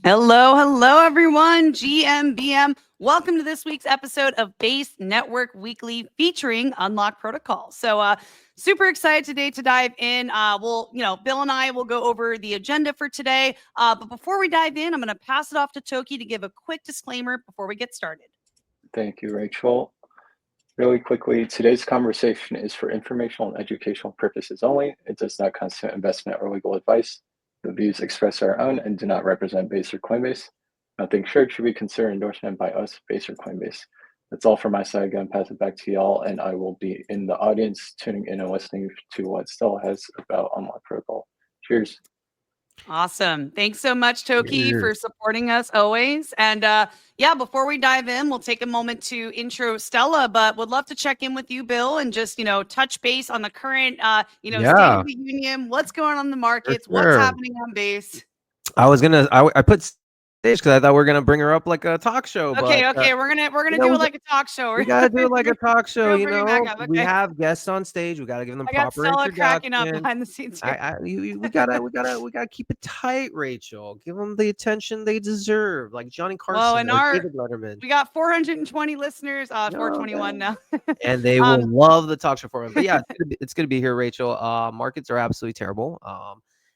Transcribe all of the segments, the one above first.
Hello, everyone. GMBM. Welcome to this week's episode of Base Network Weekly featuring Unlock Protocol. So, super excited today to dive in. Bill and I will go over the agenda for today. But before we dive in, I'm going to pass it off to Toki to give a quick disclaimer before we get started. Thank you, Rachel. Really quickly, today's conversation is for informational and educational purposes only. It does not constitute investment or legal advice. The views expressed are our own and do not represent Base or Coinbase. Nothing shared should be considered endorsement by us, Base or Coinbase. That's all from my side. Again, pass it back to y'all, and I will be in the audience tuning in and listening to what Stella has about Unlock Protocol. Cheers. Awesome. Thanks so much, Toki, for supporting us always. And before we dive in, we'll take a moment to intro Stella, but would love to check in with you, Bill, and just, touch base on the current, state of the union, what's going on in the markets, what's happening on Base. I put stage because I thought we were gonna bring her up like a talk show. Okay, we're gonna do it like a talk show. We gotta do it like a talk show. Okay. We have guests on stage. We gotta give them proper Stella introduction. cracking up behind the scenes. We gotta keep it tight, Rachel. Give them the attention they deserve, like Johnny Carson or David Letterman. We got 420 listeners. 421 now, and they will love the talk show format. But yeah, it's gonna be here, Rachel. Markets are absolutely terrible.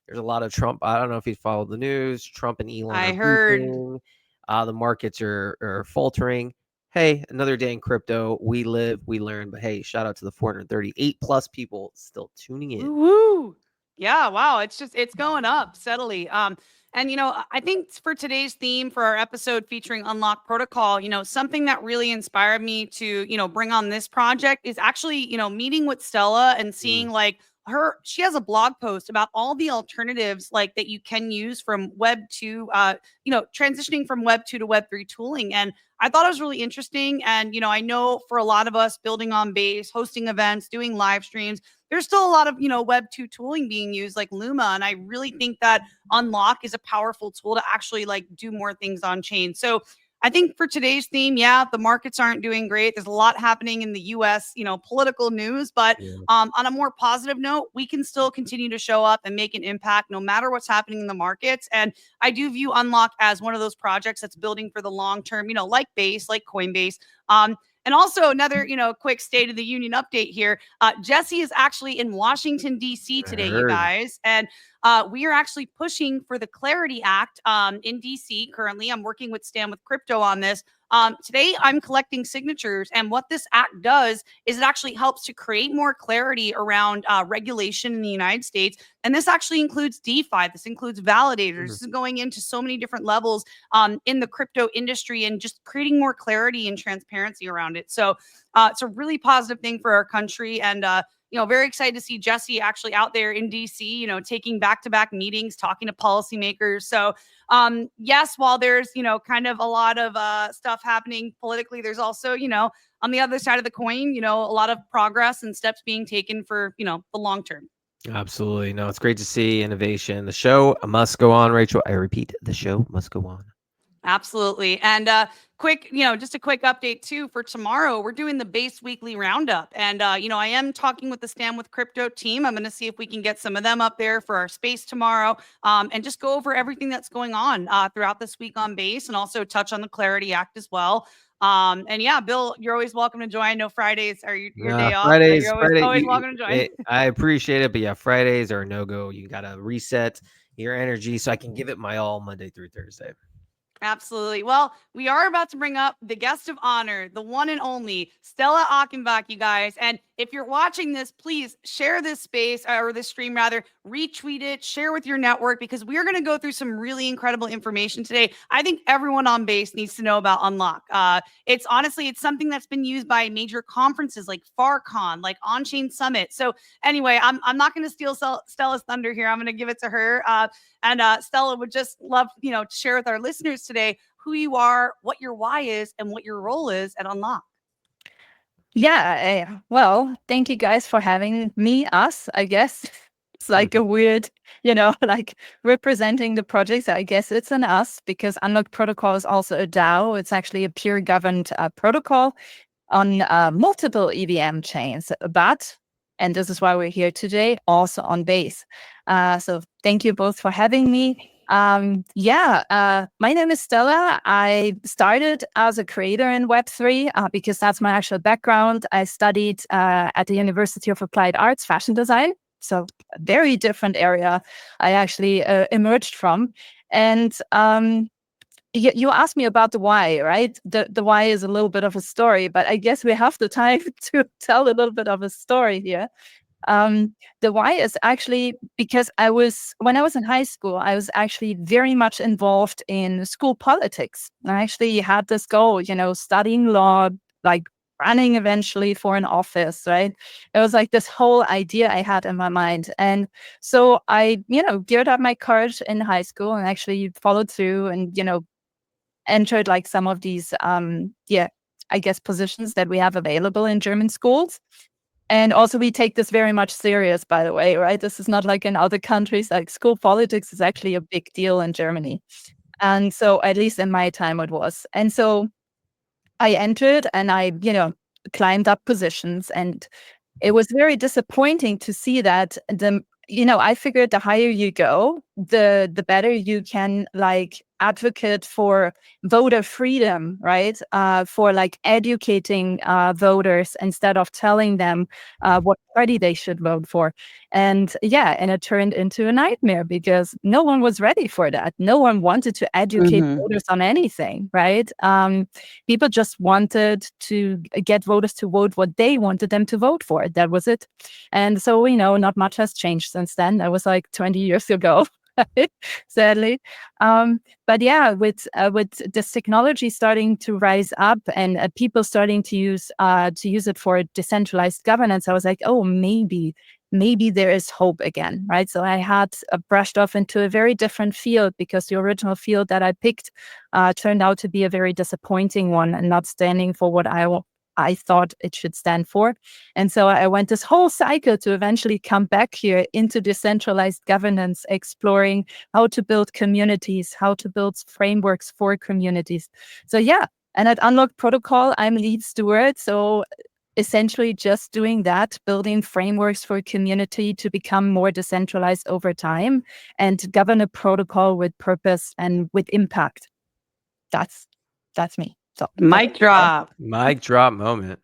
There's a lot of Trump. I don't know if you followed the news. Trump and Elon. I heard. The markets are faltering. Hey, another day in crypto. We live, we learn. But hey, shout out to the 438 plus people still tuning in. Woo! Yeah, wow. It's going up steadily. And I think for today's theme for our episode featuring Unlock Protocol, something that really inspired me to, bring on this project is actually, meeting with Stella and seeing she has a blog post about all the alternatives that you can use from Web 2, transitioning from Web 2 to Web 3 tooling. And I thought it was really interesting. And, I know for a lot of us building on Base, hosting events, doing live streams, there's still a lot of, Web 2 tooling being used like Luma. And I really think that Unlock is a powerful tool to actually do more things on chain. So I think for today's theme, the markets aren't doing great. There's a lot happening in the US, political news, but on a more positive note, we can still continue to show up and make an impact no matter what's happening in the markets. And I do view Unlock as one of those projects that's building for the long term, like Base, like Coinbase. And also another, quick State of the Union update here. Jesse is actually in Washington, D.C. today, you guys. And we are actually pushing for the Clarity Act in D.C. currently. I'm working with Stan with Crypto on this. Today, I'm collecting signatures. And what this act does is it actually helps to create more clarity around regulation in the United States. And this actually includes DeFi. This includes validators. This is going into so many different levels in the crypto industry and just creating more clarity and transparency around it. So it's a really positive thing for our country. And very excited to see Jesse actually out there in DC, taking back-to-back meetings, talking to policymakers. So, yes, while there's, kind of a lot of stuff happening politically, there's also, on the other side of the coin, a lot of progress and steps being taken for, the long term. Absolutely. No, it's great to see innovation. The show must go on, Rachel. I repeat, the show must go on. Absolutely. And quick, just a quick update too for tomorrow. We're doing the Base Weekly Roundup. And, I am talking with the Stand with Crypto team. I'm going to see if we can get some of them up there for our space tomorrow and just go over everything that's going on throughout this week on Base and also touch on the Clarity Act as well. And yeah, Bill, you're always welcome to join. I know Fridays are your day off. You're always welcome to join. I appreciate it. But yeah, Fridays are a no-go. You got to reset your energy so I can give it my all Monday through Thursday. Absolutely. Well, we are about to bring up the guest of honor, the one and only Stella Achenbach, you guys. And if you're watching this, please share this space or this stream rather, retweet it, share with your network, because we are going to go through some really incredible information today. I think everyone on Base needs to know about Unlock. It's something that's been used by major conferences like FarCon, like Onchain Summit. So anyway, I'm not going to steal Stella's thunder here. I'm going to give it to her. And Stella would just love, to share with our listeners today who you are, what your why is, and what your role is at Unlock. Yeah, well, thank you guys for having me, I guess. It's like a weird, like representing the projects. I guess it's an us because Unlock Protocol is also a DAO. It's actually a peer governed protocol on multiple EVM chains. And this is why we're here today, also on Base. So thank you both for having me. My name is Stella. I started as a creator in Web3 because that's my actual background. I studied at the University of Applied Arts fashion design. So a very different area I actually emerged from. And you asked me about the why, right? The why is a little bit of a story, but I guess we have the time to tell a little bit of a story here. The why is actually because when I was in high school, I was actually very much involved in school politics. I actually had this goal, studying law, like running eventually for an office, right? It was like this whole idea I had in my mind. And so I, geared up my courage in high school and actually followed through and, entered like some of these, I guess positions that we have available in German schools. And also we take this very much serious, by the way, right? This is not like in other countries, like school politics is actually a big deal in Germany. And so at least in my time it was. And so I entered and I, climbed up positions, and it was very disappointing to see that I figured the higher you go, the better you can like advocate for voter freedom, right? For like educating voters instead of telling them what party they should vote for. And it turned into a nightmare because no one was ready for that. No one wanted to educate voters on anything, right? People just wanted to get voters to vote what they wanted them to vote for. That was it. And so, not much has changed since then. That was like 20 years ago. Sadly. But yeah, with this technology starting to rise up and people starting to use it for decentralized governance, I was like, oh, maybe there is hope again, right? So I had brushed off into a very different field because the original field that I picked turned out to be a very disappointing one and not standing for what I thought it should stand for. And so I went this whole cycle to eventually come back here into decentralized governance, exploring how to build communities, how to build frameworks for communities. So and at Unlocked Protocol, I'm lead steward. So essentially just doing that, building frameworks for community to become more decentralized over time and govern a protocol with purpose and with impact. That's me. So Mic drop. Mic drop moment.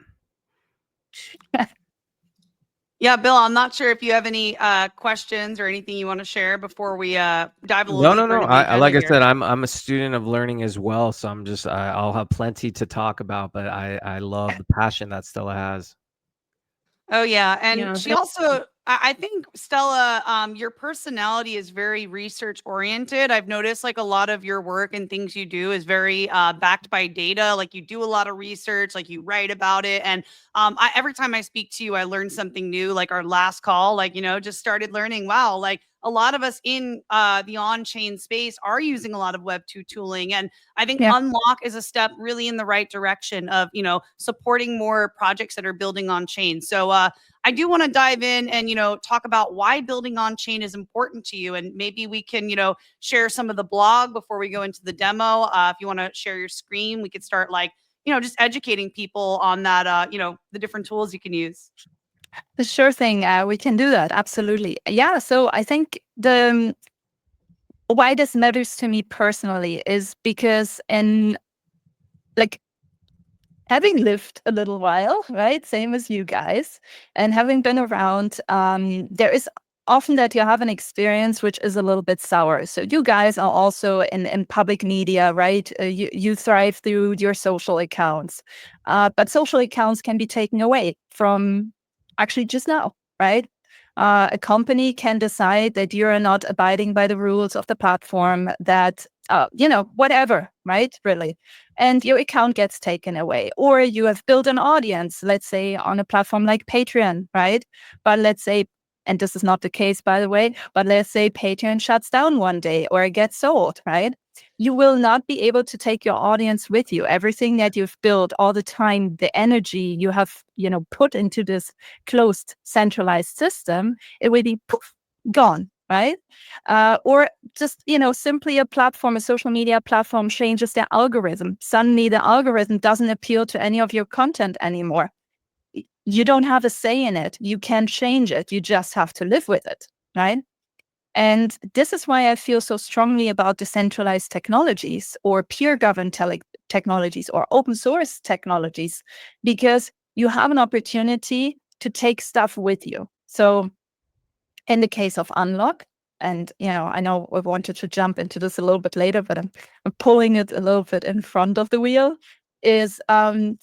Yeah, Bill, I'm not sure if you have any questions or anything you want to share before we dive a little deeper. No. Like I said, I'm a student of learning as well, so I'll have plenty to talk about. But I love the passion that Stella has. Oh yeah, and she also, I think, Stella, your personality is very research oriented. I've noticed like a lot of your work and things you do is very backed by data. Like you do a lot of research, like you write about it, and every time I speak to you, I learn something new. Like our last call, like just started learning. Wow, like a lot of us in the on-chain space are using a lot of Web2 tooling, and I think Unlock is a step really in the right direction of supporting more projects that are building on chain. So I do want to dive in and talk about why building on chain is important to you, and maybe we can share some of the blog before we go into the demo. If you want to share your screen, we could start like just educating people on that. The different tools you can use. Sure thing. We can do that. Absolutely. Yeah. So I think why this matters to me personally is because having lived a little while, right? Same as you guys, and having been around, there is often that you have an experience which is a little bit sour. So you guys are also in public media, right? You thrive through your social accounts, but social accounts can be taken away from actually just now, right? A company can decide that you're not abiding by the rules of the platform, that, whatever, right? Really. And your account gets taken away. Or you have built an audience, let's say on a platform like Patreon, right? But let's say, and this is not the case, by the way, but let's say Patreon shuts down one day or it gets sold, right? You will not be able to take your audience with you. Everything that you've built, all the time, the energy you have, put into this closed, centralized system, it will be poof, gone, right? Or just, simply a platform, a social media platform changes their algorithm. Suddenly the algorithm doesn't appeal to any of your content anymore. You don't have a say in it. You can't change it. You just have to live with it, right? And this is why I feel so strongly about decentralized technologies or peer-governed technologies or open source technologies, because you have an opportunity to take stuff with you. So in the case of Unlock, and I know I wanted to jump into this a little bit later, but I'm pulling it a little bit in front of the wheel, is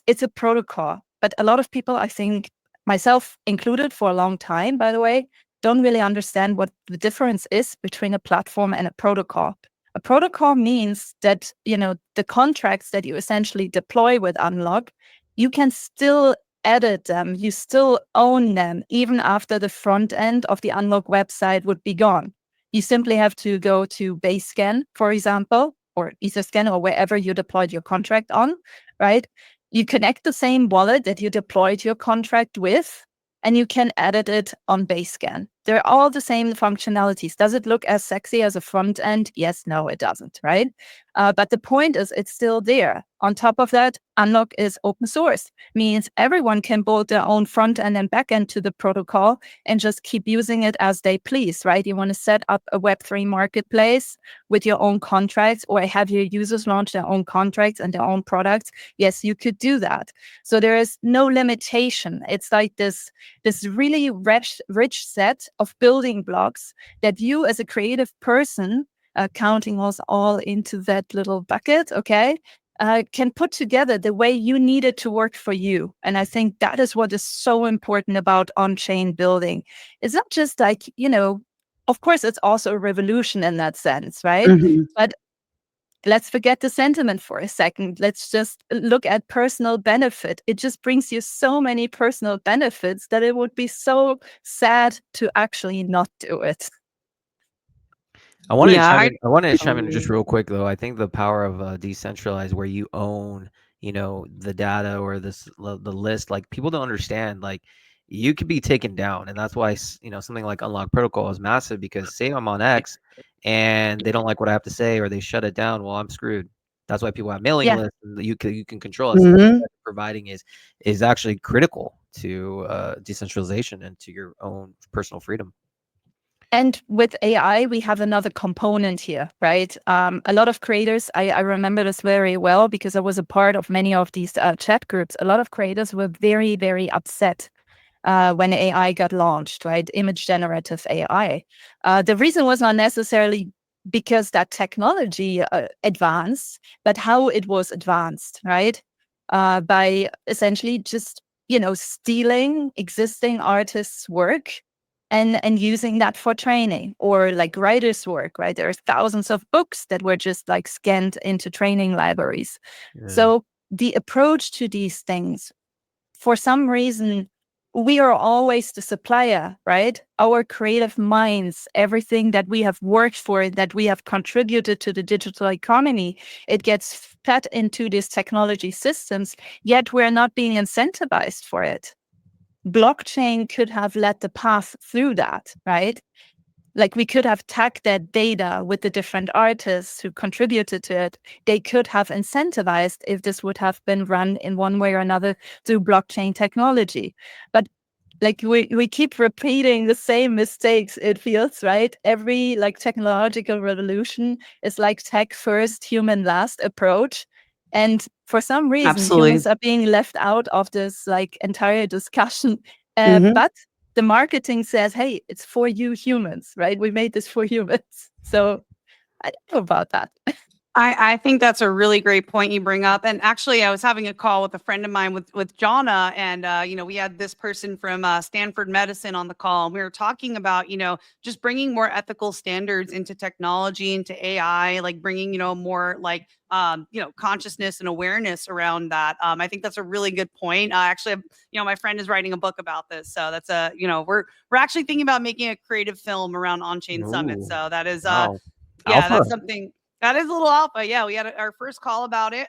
it's a protocol. But a lot of people, I think, myself included for a long time, by the way, don't really understand what the difference is between a platform and a protocol. A protocol means that, the contracts that you essentially deploy with Unlock, you can still edit them, you still own them, even after the front end of the Unlock website would be gone. You simply have to go to Basescan, for example, or Etherscan, or wherever you deployed your contract on, right? You connect the same wallet that you deployed your contract with, and you can edit it on Basescan. They're all the same functionalities. Does it look as sexy as a front end? Yes, no, it doesn't, right? But the point is, it's still there. On top of that, Unlock is open source, means everyone can build their own front end and back end to the protocol and just keep using it as they please, right? You want to set up a Web3 marketplace with your own contracts, or have your users launch their own contracts and their own products. Yes, you could do that. So there is no limitation. It's like this really rich set of building blocks that you as a creative person, counting us all into that little bucket, okay, can put together the way you need it to work for you. And I think that is what is so important about on-chain building. It's not just like, of course, it's also a revolution in that sense, right? Mhm. But let's forget the sentiment for a second. Let's just look at personal benefit. It just brings you so many personal benefits that it would be so sad to actually not do it. I wanted Yeah, to chime I in. I wanted to chime in just totally. real quick though. I think the power of decentralized, where you own, the data or the list. Like people don't understand. Like you could be taken down, and that's why something like Unlock Protocol is massive. Because say I'm on X, and they don't like what I have to say, or they shut it down. Well, I'm screwed. That's why people have mailing Yeah. lists. And you can control it. So Mhm. providing is actually critical to decentralization and to your own personal freedom. And with AI, we have another component here, right? A lot of creators, I remember this very well because I was a part of many of these chat groups. A lot of creators were very, very upset when AI got launched, right? Image generative AI. The reason was not necessarily because that technology advanced, but how it was advanced, right? By essentially just, stealing existing artists' work and using that for training, or like writers' work, right? There are thousands of books that were just like scanned into training libraries. Yeah. So the approach to these things, for some reason, we are always the supplier, right? Our creative minds, everything that we have worked for, that we have contributed to the digital economy, it gets fed into these technology systems, yet we're not being incentivized for it. Blockchain could have led the path through that, right? Like we could have tagged that data with the different artists who contributed to it. They could have incentivized if this would have been run in one way or another through blockchain technology. But like we keep repeating the same mistakes, it feels, right? Every like technological revolution is like tech first, human last approach. And for some reason, humans Absolutely. are being left out of this like entire discussion. Mhm. But the marketing says, hey, it's for you humans, right? We made this for humans. So I don't know about that. I think that's a really great point you bring up. And actually, I was having a call with a friend of mine with Jonna, and we had this person from Stanford Medicine on the call, and we were talking about just bringing more ethical standards into technology, into AI, like bringing more like consciousness and awareness around that. I think that's a really good point. Actually, my friend is writing a book about this, so that's we're actually thinking about making a creative film around on-chain summit. Ooh, So that is wow. yeah, Alpha. that's something. That is a little alpha. Yeah, we had our first call about it.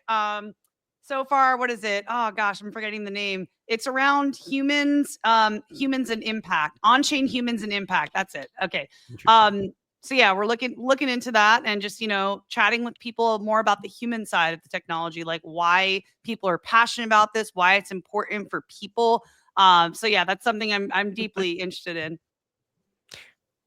So far, what is it? Oh gosh, I'm forgetting the name. It's around humans, humans and impact. On-chain humans and impact. That's it. Okay. Interesting. So yeah, we're looking into that and just chatting with people more about the human side of the technology, like why people are passionate about this, why it's important for people. So yeah, that's something I'm deeply interested in.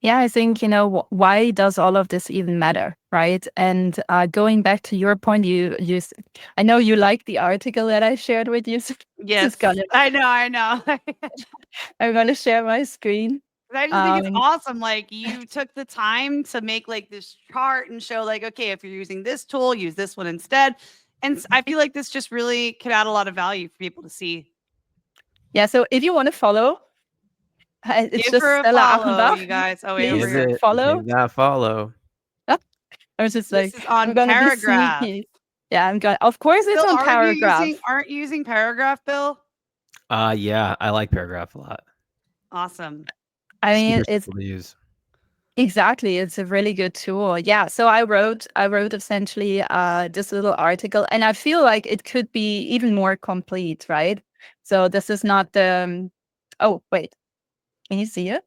Yeah, I think, why does all of this even matter, right? And going back to your point, I know you like the article that I shared with you. So Yes, I know. I'm gonna share my screen. I just think it's Um, awesome. Like you took the time to make like this chart and show like, okay, if you're using this tool, use this one instead. And I feel like this just really could add a lot of value for people to see. yeah, so if you want to follow, it's Give just her a Stella follow, Achenbach. you guys. Oh, wait, over Please here. follow. Give that follow. Oh, I was just This like, is I'm on gonna be Paragraph. sneaky. Yeah, I'm going. Of course, it's Bill, on Paragraph. aren't you using Paragraph, Bill? Yeah, I like Paragraph a lot. Awesome. I mean, Super it's simple to use. exactly. It's a really good tool. Yeah. So I wrote essentially this little article, and I feel like it could be even more complete, right? So this is not the. Oh wait, can you see it?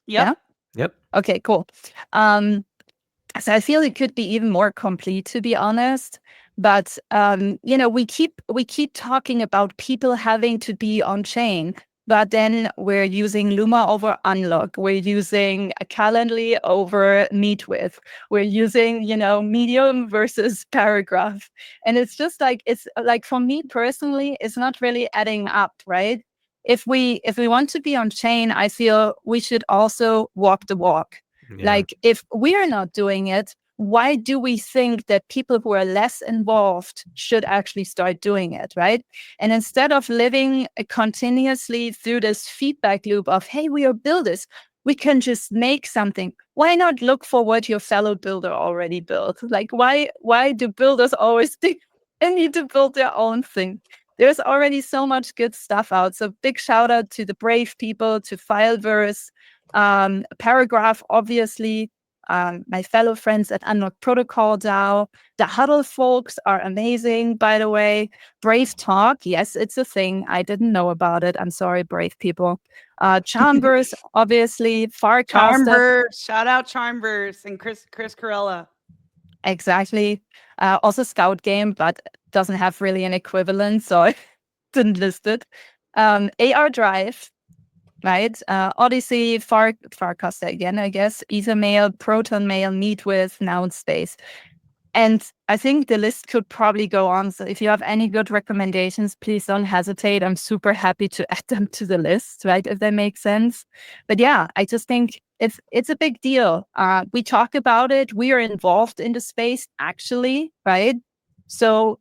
Yep. Yeah. Yep. Okay. Cool. So I feel it could be even more complete, to be honest. But we keep talking about people having to be on chain, but then we're using Luma over Unlock. We're using a Calendly over Meet with. We're using Medium versus Paragraph, and it's like for me personally, it's not really adding up, right? If we want to be on chain, I feel we should also walk the walk. Yeah. Like, if we are not doing it, why do we think that people who are less involved should actually start doing it, right? And instead of living continuously through this feedback loop of, hey, we are builders, we can just make something. Why not look for what your fellow builder already built? Like, why do builders always think they need to build their own thing? There's already so much good stuff out. So big shout out to the Brave people, to Fileverse, Paragraph, obviously, my fellow friends at Unlock Protocol DAO. The Huddle folks are amazing, by the way. Brave Talk, yes, it's a thing. I didn't know about it. I'm sorry, Brave people. Chambers, obviously. Farcaster. Charmverse. Shout out Charmverse and Chris Corella. Exactly. Also Scout Game, but doesn't have really an equivalent, so I didn't list it. AR Drive, right? Odyssey, Farcaster again, I guess. Ethermail, Proton Mail, Meet with, Noun Space. And I think the list could probably go on. So if you have any good recommendations, please don't hesitate. I'm super happy to add them to the list, right? If that makes sense. But yeah, I just think it's a big deal. We talk about it. We are involved in the space, actually, right? So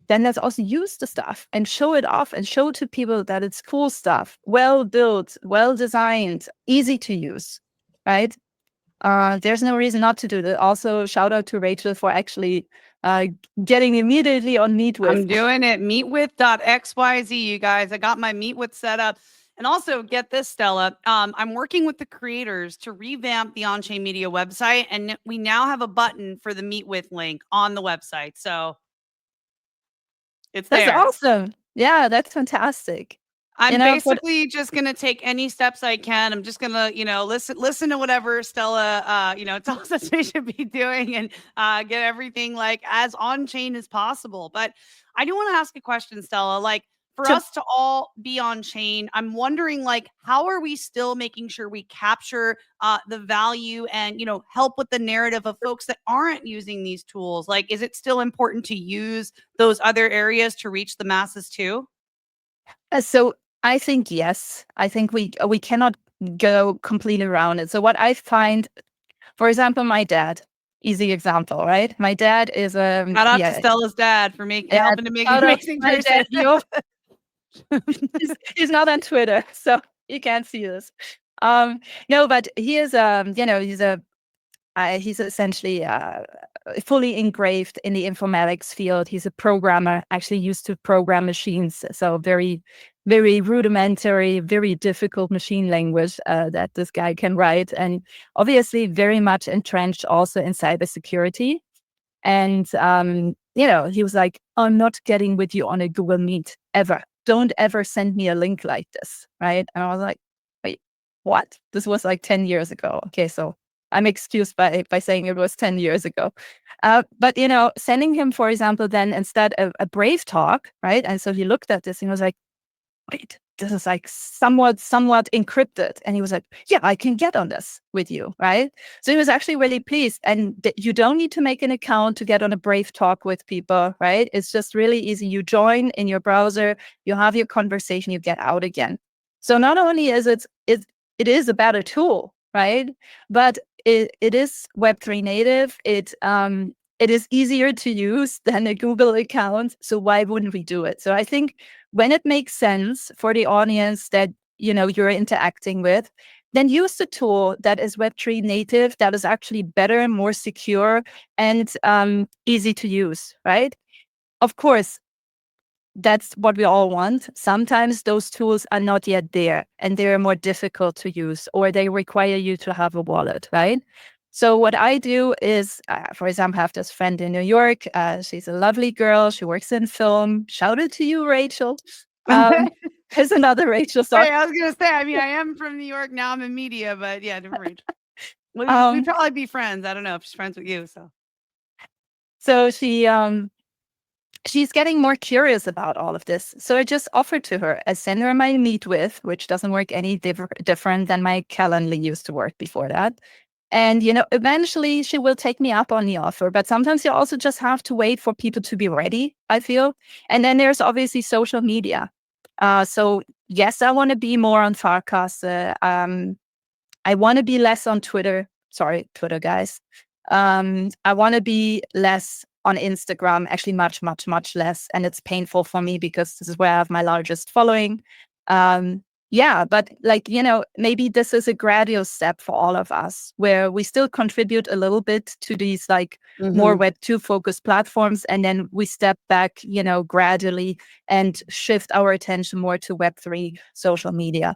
then let's also use the stuff and show it off and show to people that it's cool stuff, well built, well designed, easy to use, right? There's no reason not to do that. Also, shout out to Rachel for actually getting immediately on Meet with. I'm doing it. Meetwith.xyz, you guys. I got my Meet with set up. And also, get this, Stella. I'm working with the creators to revamp the Onchain Media website, and we now have a button for the Meet with link on the website. So it's That's there. awesome. Yeah, that's fantastic. I'm basically just gonna take any steps I can. I'm just gonna, listen to whatever Stella, tells us we should be doing, and get everything like as on chain as possible. But I do want to ask a question, Stella. Like, for us to all be on chain, I'm wondering, like, how are we still making sure we capture the value and help with the narrative of folks that aren't using these tools? Like, is it still important to use those other areas to reach the masses too? So I think yes. I think we cannot go completely around it. So what I find, for example, my dad, easy example, right? My dad is shout out to Stella's dad for helping to make an amazing person. He's not on Twitter, so you can't see this. No, but he is he's essentially fully engraved in the informatics field. He's a programmer, actually used to program machines. So very, very rudimentary, very difficult machine language that this guy can write. And obviously very much entrenched also in cybersecurity. And, he was like, I'm not getting with you on a Google Meet ever. Don't ever send me a link like this, right? And I was like, wait, what? This was like 10 years ago. Okay, so I'm excused by saying it was 10 years ago. But, sending him, for example, then instead a Brave talk, right? And so he looked at this and was like, wait, this is like somewhat encrypted. And he was like, yeah, I can get on this with you, right? So he was actually really pleased. And you don't need to make an account to get on a Brave Talk with people, right? It's just really easy. You join in your browser, you have your conversation, you get out again. So not only is it is a better tool, right? But it is Web3 native. It is easier to use than a Google account. So why wouldn't we do it? So I think when it makes sense for the audience that you're interacting with, then use the tool that is Web3 native, that is actually better and more secure and easy to use, right? Of course, that's what we all want. Sometimes those tools are not yet there and they're more difficult to use, or they require you to have a wallet, right? So what I do is, for example, I have this friend in New York. She's a lovely girl. She works in film. Shout out to you, Rachel. Here's another Rachel. Sorry. Hey, I was going to say, I mean, I am from New York. Now I'm in media, but yeah, different Rachel. We'd probably be friends. I don't know if she's friends with you. So she's getting more curious about all of this. So I just offered to her a send her my Meet With, which doesn't work any different than my Calendly used to work before that. And, eventually she will take me up on the offer. But sometimes you also just have to wait for people to be ready, I feel. And then there's obviously social media. So yes, I want to be more on Farcast. I want to be less on Twitter. Sorry, Twitter guys. I want to be less on Instagram, actually much, much, much less. And it's painful for me because this is where I have my largest following. Yeah, but maybe this is a gradual step for all of us where we still contribute a little bit to these more Web2 focused platforms. And then we step back, gradually and shift our attention more to Web3 social media.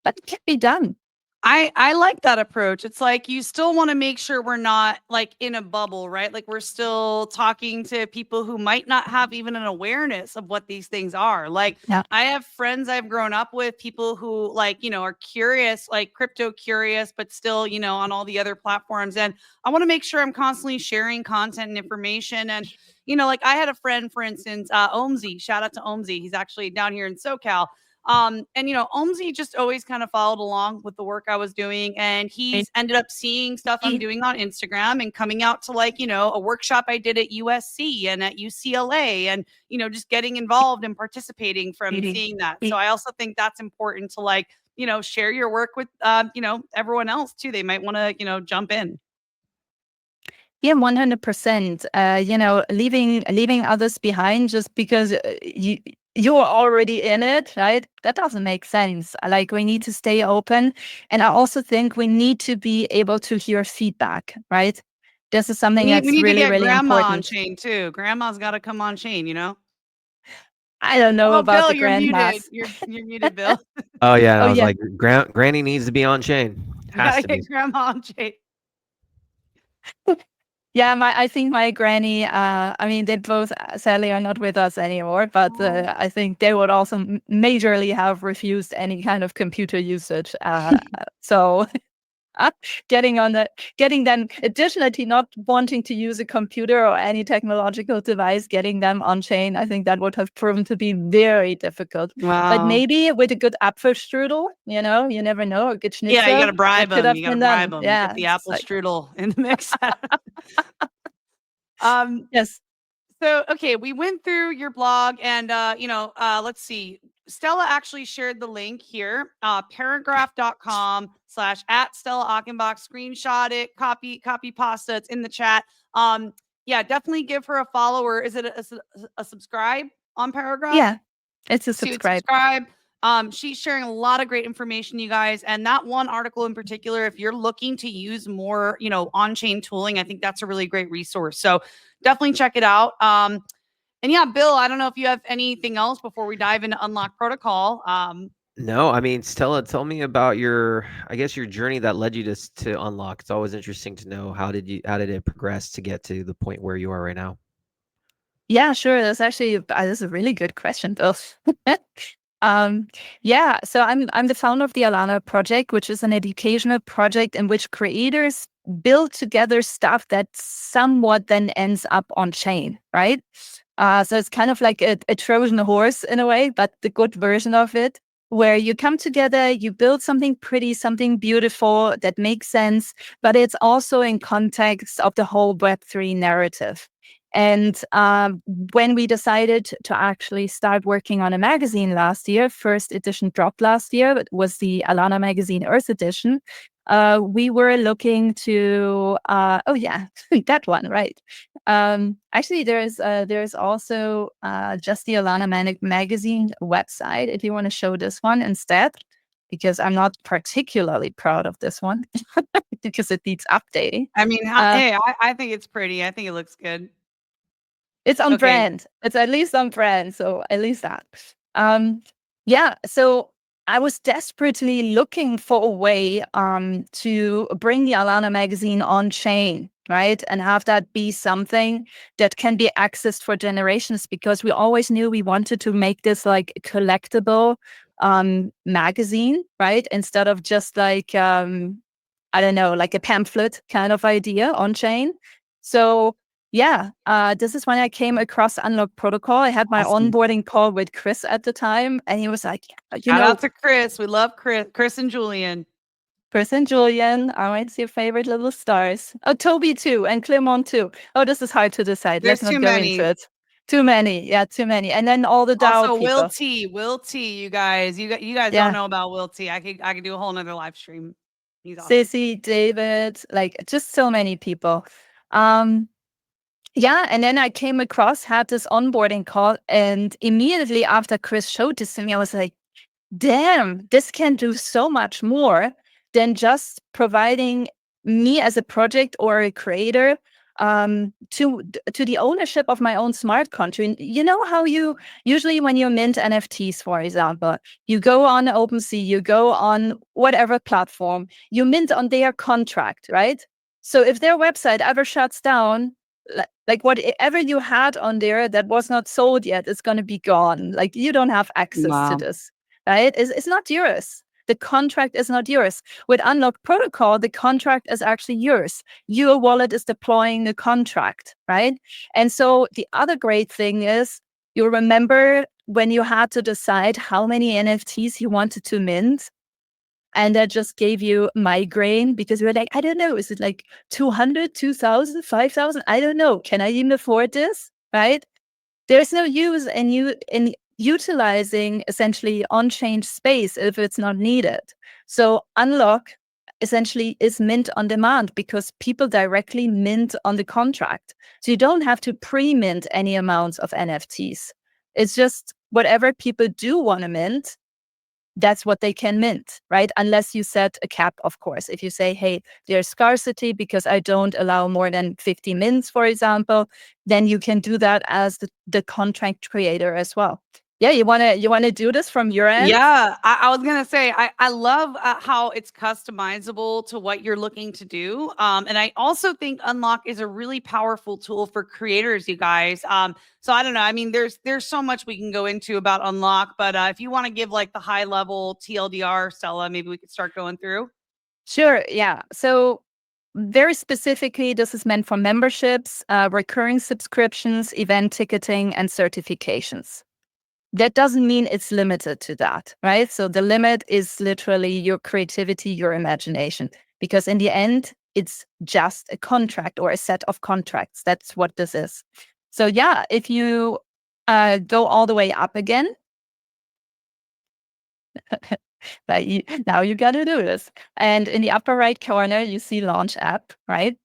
But it can be done. I like that approach. It's like you still want to make sure we're not like in a bubble, right? Like we're still talking to people who might not have even an awareness of what these things are. Like I have friends I've grown up with, people who are curious, like crypto curious, but still, on all the other platforms. And I want to make sure I'm constantly sharing content and information. And, like I had a friend, for instance, Omzi, shout out to Omzi. He's actually down here in SoCal. And Omzi just always kind of followed along with the work I was doing, and he's ended up seeing stuff I'm doing on Instagram and coming out to a workshop I did at USC and at UCLA, and just getting involved and participating from seeing that. So I also think that's important to share your work with everyone else too. They might want to jump in. Yeah, 100%. Leaving others behind just because you're already in it, right? That doesn't make sense. We need to stay open. And I also think we need to be able to hear feedback, right? This is something that's we need really, to get really grandma important. on chain too. Grandma's got to come on chain, I don't know about Bill, the you're grandmas. muted. You're muted, Bill. Oh yeah, I was yeah. like, Granny needs to be on chain. Has to be. Grandma on chain. Yeah, I think my granny, they both sadly are not with us anymore, but I think they would also majorly have refused any kind of computer usage. So getting them additionally not wanting to use a computer or any technological device, getting them on chain, I think that would have proven to be very difficult. Wow. But maybe with a good Apfelstrudel, you never know, a good schnitzel. Yeah, you got to bribe them. You got to bribe them. Yeah, get the apple strudel in the mix. Yes. So, okay, we went through your blog and, let's see. Stella actually shared the link here, paragraph.com/@Stella Achenbach. Screenshot it, copy pasta. It's in the chat. Yeah, definitely give her a follower. Is it a subscribe on Paragraph? Yeah, it's a subscribe. She's sharing a lot of great information, you guys. And that one article in particular, if you're looking to use more, on-chain tooling, I think that's a really great resource. So definitely check it out. And yeah, Bill, I don't know if you have anything else before we dive into Unlock Protocol. No, I mean, Stella, tell me about your journey that led you to Unlock. It's always interesting to know how did it progress to get to the point where you are right now? Yeah, sure. That's actually that's a really good question, Bill. Yeah, so I'm the founder of the Alana project, which is an educational project in which creators build together stuff that somewhat then ends up on chain, right? So it's kind of like a Trojan horse in a way, but the good version of it, where you come together, you build something pretty, something beautiful that makes sense, but it's also in context of the whole Web3 narrative. And when we decided to actually start working on a magazine last year, first edition dropped last year, it was the Alana magazine Earth edition. We were looking to, oh yeah, that one, right. Actually, there's also just the Alana magazine website if you want to show this one instead, because I'm not particularly proud of this one because it needs updating. I mean, hey, I think it's pretty. I think it looks good. It's on Okay. brand. It's at least on brand. So at least that. Yeah. So I was desperately looking for a way to bring the Alana magazine on chain, right? And have that be something that can be accessed for generations, because we always knew we wanted to make this like a collectible magazine, right? Instead of just like I don't know, like a pamphlet kind of idea on chain. So yeah, this is when I came across Unlock Protocol. I had my Awesome. onboarding call with Chris at the time, and he was like, Shout out to Chris. We love Chris and Julian. Chris and Julian are my your favorite little stars. Oh, Toby too, and Clermont too. Oh, this is hard to decide. There's Let's not too go many. into it. Too many. Yeah, too many. And then all the DAO Also, people. Will T, you guys Yeah. don't know about Will T. I could do a whole nother live stream. He's awesome. Sissy, David, like just so many people. Yeah, and then I came across, had this onboarding call, and immediately after Chris showed this to me, I was like, damn, this can do so much more than just providing me as a project or a creator to the ownership of my own smart contract. You know how you usually, when you mint NFTs, for example, you go on OpenSea, you go on whatever platform, you mint on their contract, right? So if their website ever shuts down, like whatever you had on there that was not sold yet is going to be gone. Like you don't have access to this, right? It's not yours. The contract is not yours. With Unlock Protocol, the contract is actually yours. Your wallet is deploying the contract, right? And so the other great thing is, you remember when you had to decide how many NFTs you wanted to mint, and that just gave you migraine because you were like, I don't know, is it like 200, 2,000, 5,000? I don't know. Can I even afford this? Right? There's no use in utilizing essentially on-chain space if it's not needed. So Unlock essentially is mint on demand because people directly mint on the contract. So you don't have to pre-mint any amounts of NFTs. It's just whatever people do want to mint, that's what they can mint, right? Unless you set a cap, of course. If you say, hey, there's scarcity because I don't allow more than 50 mints, for example, then you can do that as the contract creator as well. Yeah, you wanna do this from your end? Yeah, I was gonna say I love how it's customizable to what you're looking to do, and I also think Unlock is a really powerful tool for creators, you guys. So I don't know. I mean, there's so much we can go into about Unlock, but if you want to give like the high level TLDR, Stella, maybe we could start going through. Sure. Yeah. So very specifically, this is meant for memberships, recurring subscriptions, event ticketing, and certifications. That doesn't mean it's limited to that, right? So the limit is literally your creativity, your imagination, because in the end, it's just a contract or a set of contracts. That's what this is. So yeah, if you go all the way up again, now you got to do this. And in the upper right corner, you see Launch App, right?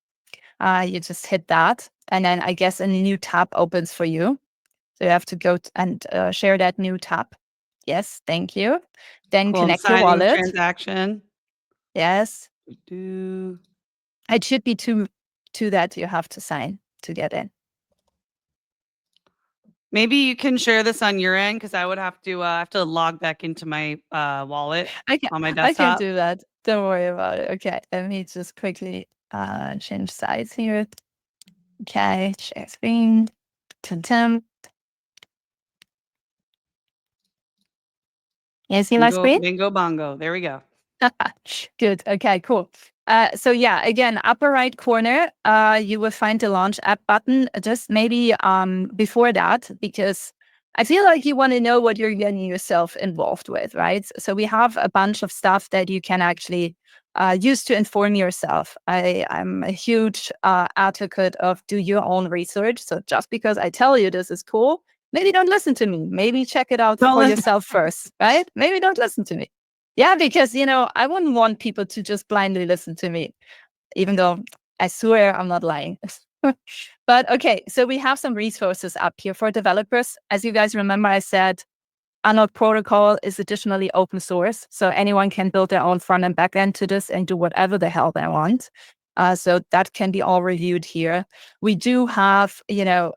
You just hit that. And then I guess a new tab opens for you. So you have to go and share that new tab. Yes, thank you. Then Cool, connect your wallet. transaction. Yes. Do It should be two that you have to sign to get in. maybe you can share this on your end because I would have to log back into my wallet on my I desktop. can do that. Don't worry about it. Okay, let me just quickly change sides here. Okay, share screen. Tim. You see my screen? Bingo bongo. There we go. Good. Okay, cool. So yeah, again, upper right corner, you will find the launch app button. Just maybe before that, because I feel like you want to know what you're getting yourself involved with, right? So we have a bunch of stuff that you can actually use to inform yourself. I'm a huge advocate of do your own research. So just because I tell you this is cool, maybe don't listen to me. Maybe check it out for yourself first, right? Maybe don't listen to me. Yeah, because, I wouldn't want people to just blindly listen to me, even though I swear I'm not lying. But okay, so we have some resources up here for developers. As you guys remember, I said Unlock Protocol is additionally open source. So anyone can build their own front and back end to this and do whatever the hell they want. So that can be all reviewed here. We do have,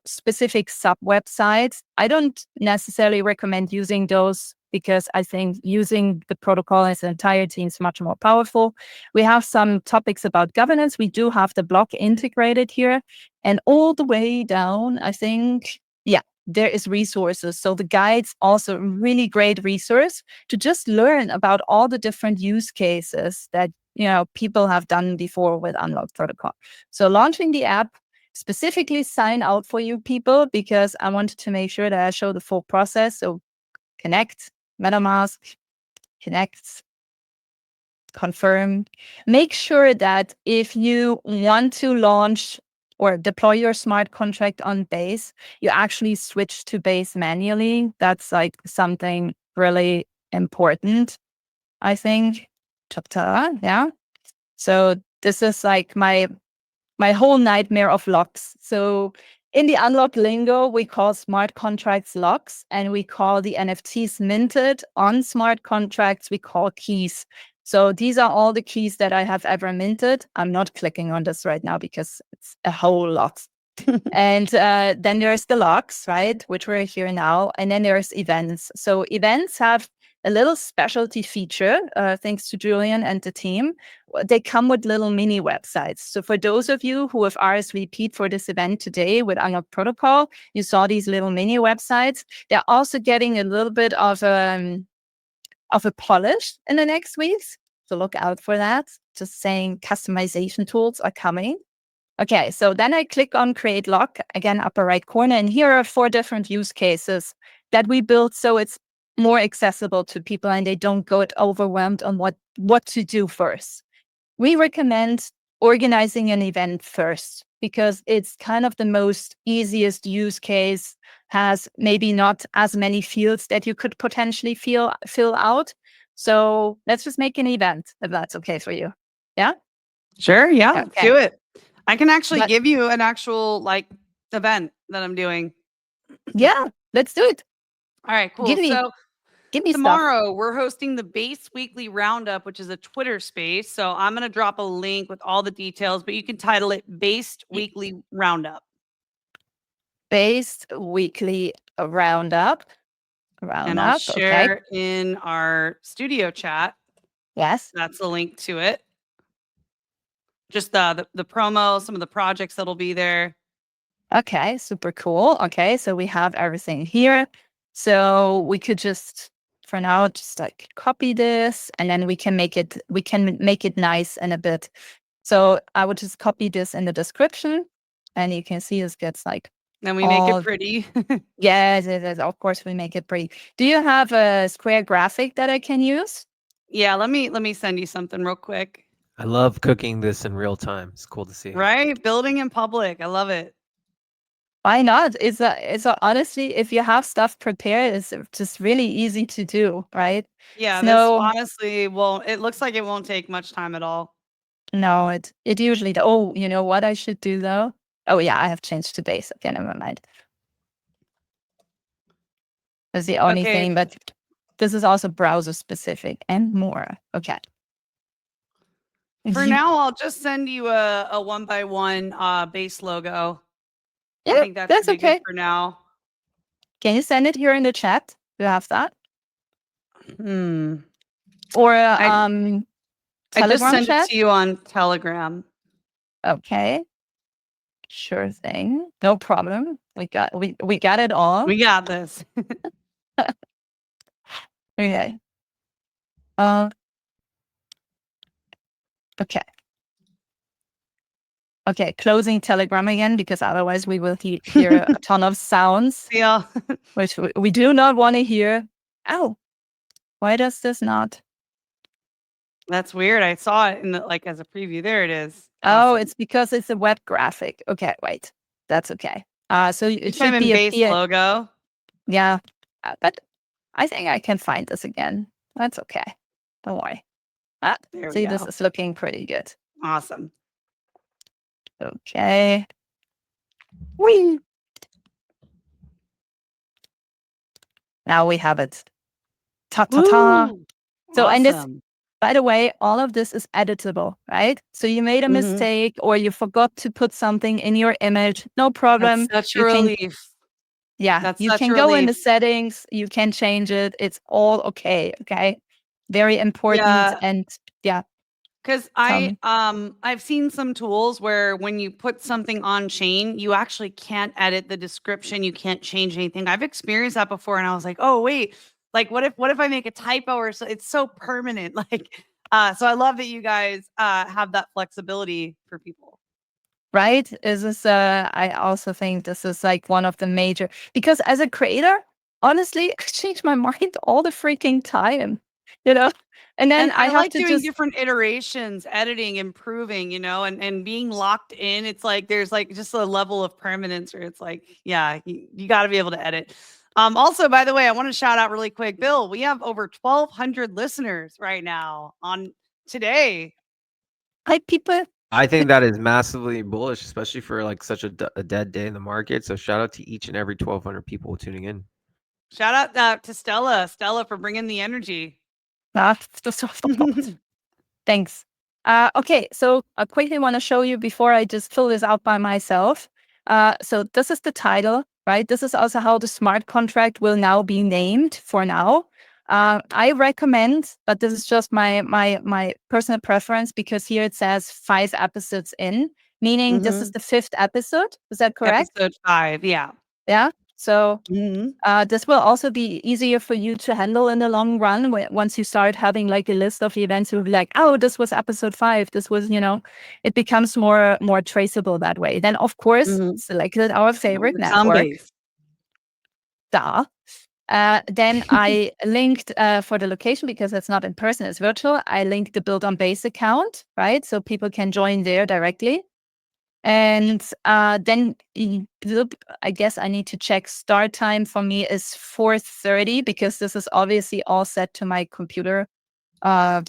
specific sub websites. I don't necessarily recommend using those because I think using the protocol as an entirety is much more powerful. We have some topics about governance. We do have the block integrated here. And all the way down, I think, yeah, there is resources. So the guide's also a really great resource to just learn about all the different use cases that people have done before with Unlock Protocol. So launching the app, specifically sign out for you people, because I wanted to make sure that I show the full process. So connect, MetaMask, connect, confirm. Make sure that if you want to launch or deploy your smart contract on Base, you actually switch to Base manually. That's like something really important, I think. Yeah. So this is like my whole nightmare of locks. So in the unlock lingo, we call smart contracts locks, and we call the NFTs minted on smart contracts, we call keys. So these are all the keys that I have ever minted. I'm not clicking on this right now because it's a whole lot. And then there's the locks, right, which we're here now. And then there's events. So events have a little specialty feature, thanks to Julian and the team. They come with little mini websites. So for those of you who have RSVP'd for this event today with Unlock Protocol, you saw these little mini websites. They're also getting a little bit of a polish in the next weeks. So look out for that. Just saying customization tools are coming. Okay, so then I click on Create Lock, again, upper right corner. And here are 4 different use cases that we built so it's more accessible to people and they don't get overwhelmed on what to do first. We recommend organizing an event first because it's kind of the most easiest use case, has maybe not as many fields that you could potentially fill out. So let's just make an event if that's okay for you. Yeah? Sure. Yeah. Okay. Do it. I can actually But- give you an actual event that I'm doing. Yeah, let's do it. All right, cool. Give me stuff. Tomorrow we're hosting the Base Weekly Roundup, which is a Twitter space. So I'm going to drop a link with all the details, but you can title it Based Weekly Roundup. Based Weekly Roundup. And I'll share in our studio chat. Yes. That's a link to it. Just the promo, some of the projects that'll be there. Okay, super cool. Okay, so we have everything here. So we could just, for now, just copy this, and then we can make it nice and a bit. So I would just copy this in the description, and you can see this gets then we make it pretty. Yes, of course we make it pretty. Do you have a Square graphic that I can use? Yeah, let me send you something real quick. I love cooking this in real time. It's cool to see. Right? Building in public. I love it. Why not? It's honestly, if you have stuff prepared, it's just really easy to do, right? Yeah, this honestly it looks like it won't take much time at all. No, it usually. Oh, you know what I should do though? Oh yeah, I have changed to Base. Okay, never mind. That's the only thing, but this is also browser specific and more. Okay. For now, I'll just send you a 1x1 base logo. Yeah, I think that's okay good for now. Can you send it here in the chat? Do you have that? Or I just sent chat? it to you on Telegram. Okay. Sure thing. No problem. We got it all. We got this. Okay. Uh, okay. Okay, closing Telegram again, because otherwise we will hear a ton of sounds, Yeah. which we do not want to hear. Oh, why does this not? That's weird. I saw it in the, like as a preview. There it is. Oh, Awesome. it's because it's a web graphic. Okay, wait. That's okay. So it should Onchain be a base logo. Yeah, but I think I can find this again. That's okay. Don't worry. There we See, this go. is looking pretty good. Awesome. Okay. Whee! Now we have it. Ta ta ta. Woo! So, and this, Awesome. by the way, all of this is editable, right? So you made a Mhm. mistake or you forgot to put something in your image. No That's problem. such a You can, relief. yeah, That's you such can a go in the relief. settings. You can change it. It's all okay. Okay. Very important. Yeah. And yeah, Because tell me. I've seen some tools where when you put something on chain, you actually can't edit the description. You can't change anything. I've experienced that before, and I was like, oh wait, like what if I make a typo or so? It's so permanent. Like, so I love that you guys have that flexibility for people. Right? Is this I also think this is like one of the major, because as a creator, honestly, I change my mind all the freaking time, you know? And then And I I have like to doing just different iterations, editing, improving, and being locked in. It's like there's like just a level of permanence where it's like, yeah, you got to be able to edit. Also, by the way, I want to shout out really quick, Bill. We have over 1,200 listeners right now on today. hi people. I think that is massively bullish, especially for like such a dead day in the market. So shout out to each and every 1,200 people tuning in. Shout out to Stella for bringing the energy. Thanks. Okay, so I quickly want to show you before I just fill this out by myself. So this is the title, right? This is also how the smart contract will now be named for now. I recommend, but this is just my personal preference, because here it says 5 episodes in, meaning this is Mhm. the 5th episode. Is that correct? Episode 5, yeah. Yeah. So Mhm. this will also be easier for you to handle in the long run. Once you start having like a list of events, you'll be like, oh, this was episode 5. This was, it becomes more traceable that way. Then, of course, Mhm. selected our favorite Works on network. base. Duh. Then I linked for the location, because it's not in person, it's virtual. I linked the Build on Base account, right? So people can join there directly. And then I guess I need to check start time. For me is 4:30, because this is obviously all set to my computer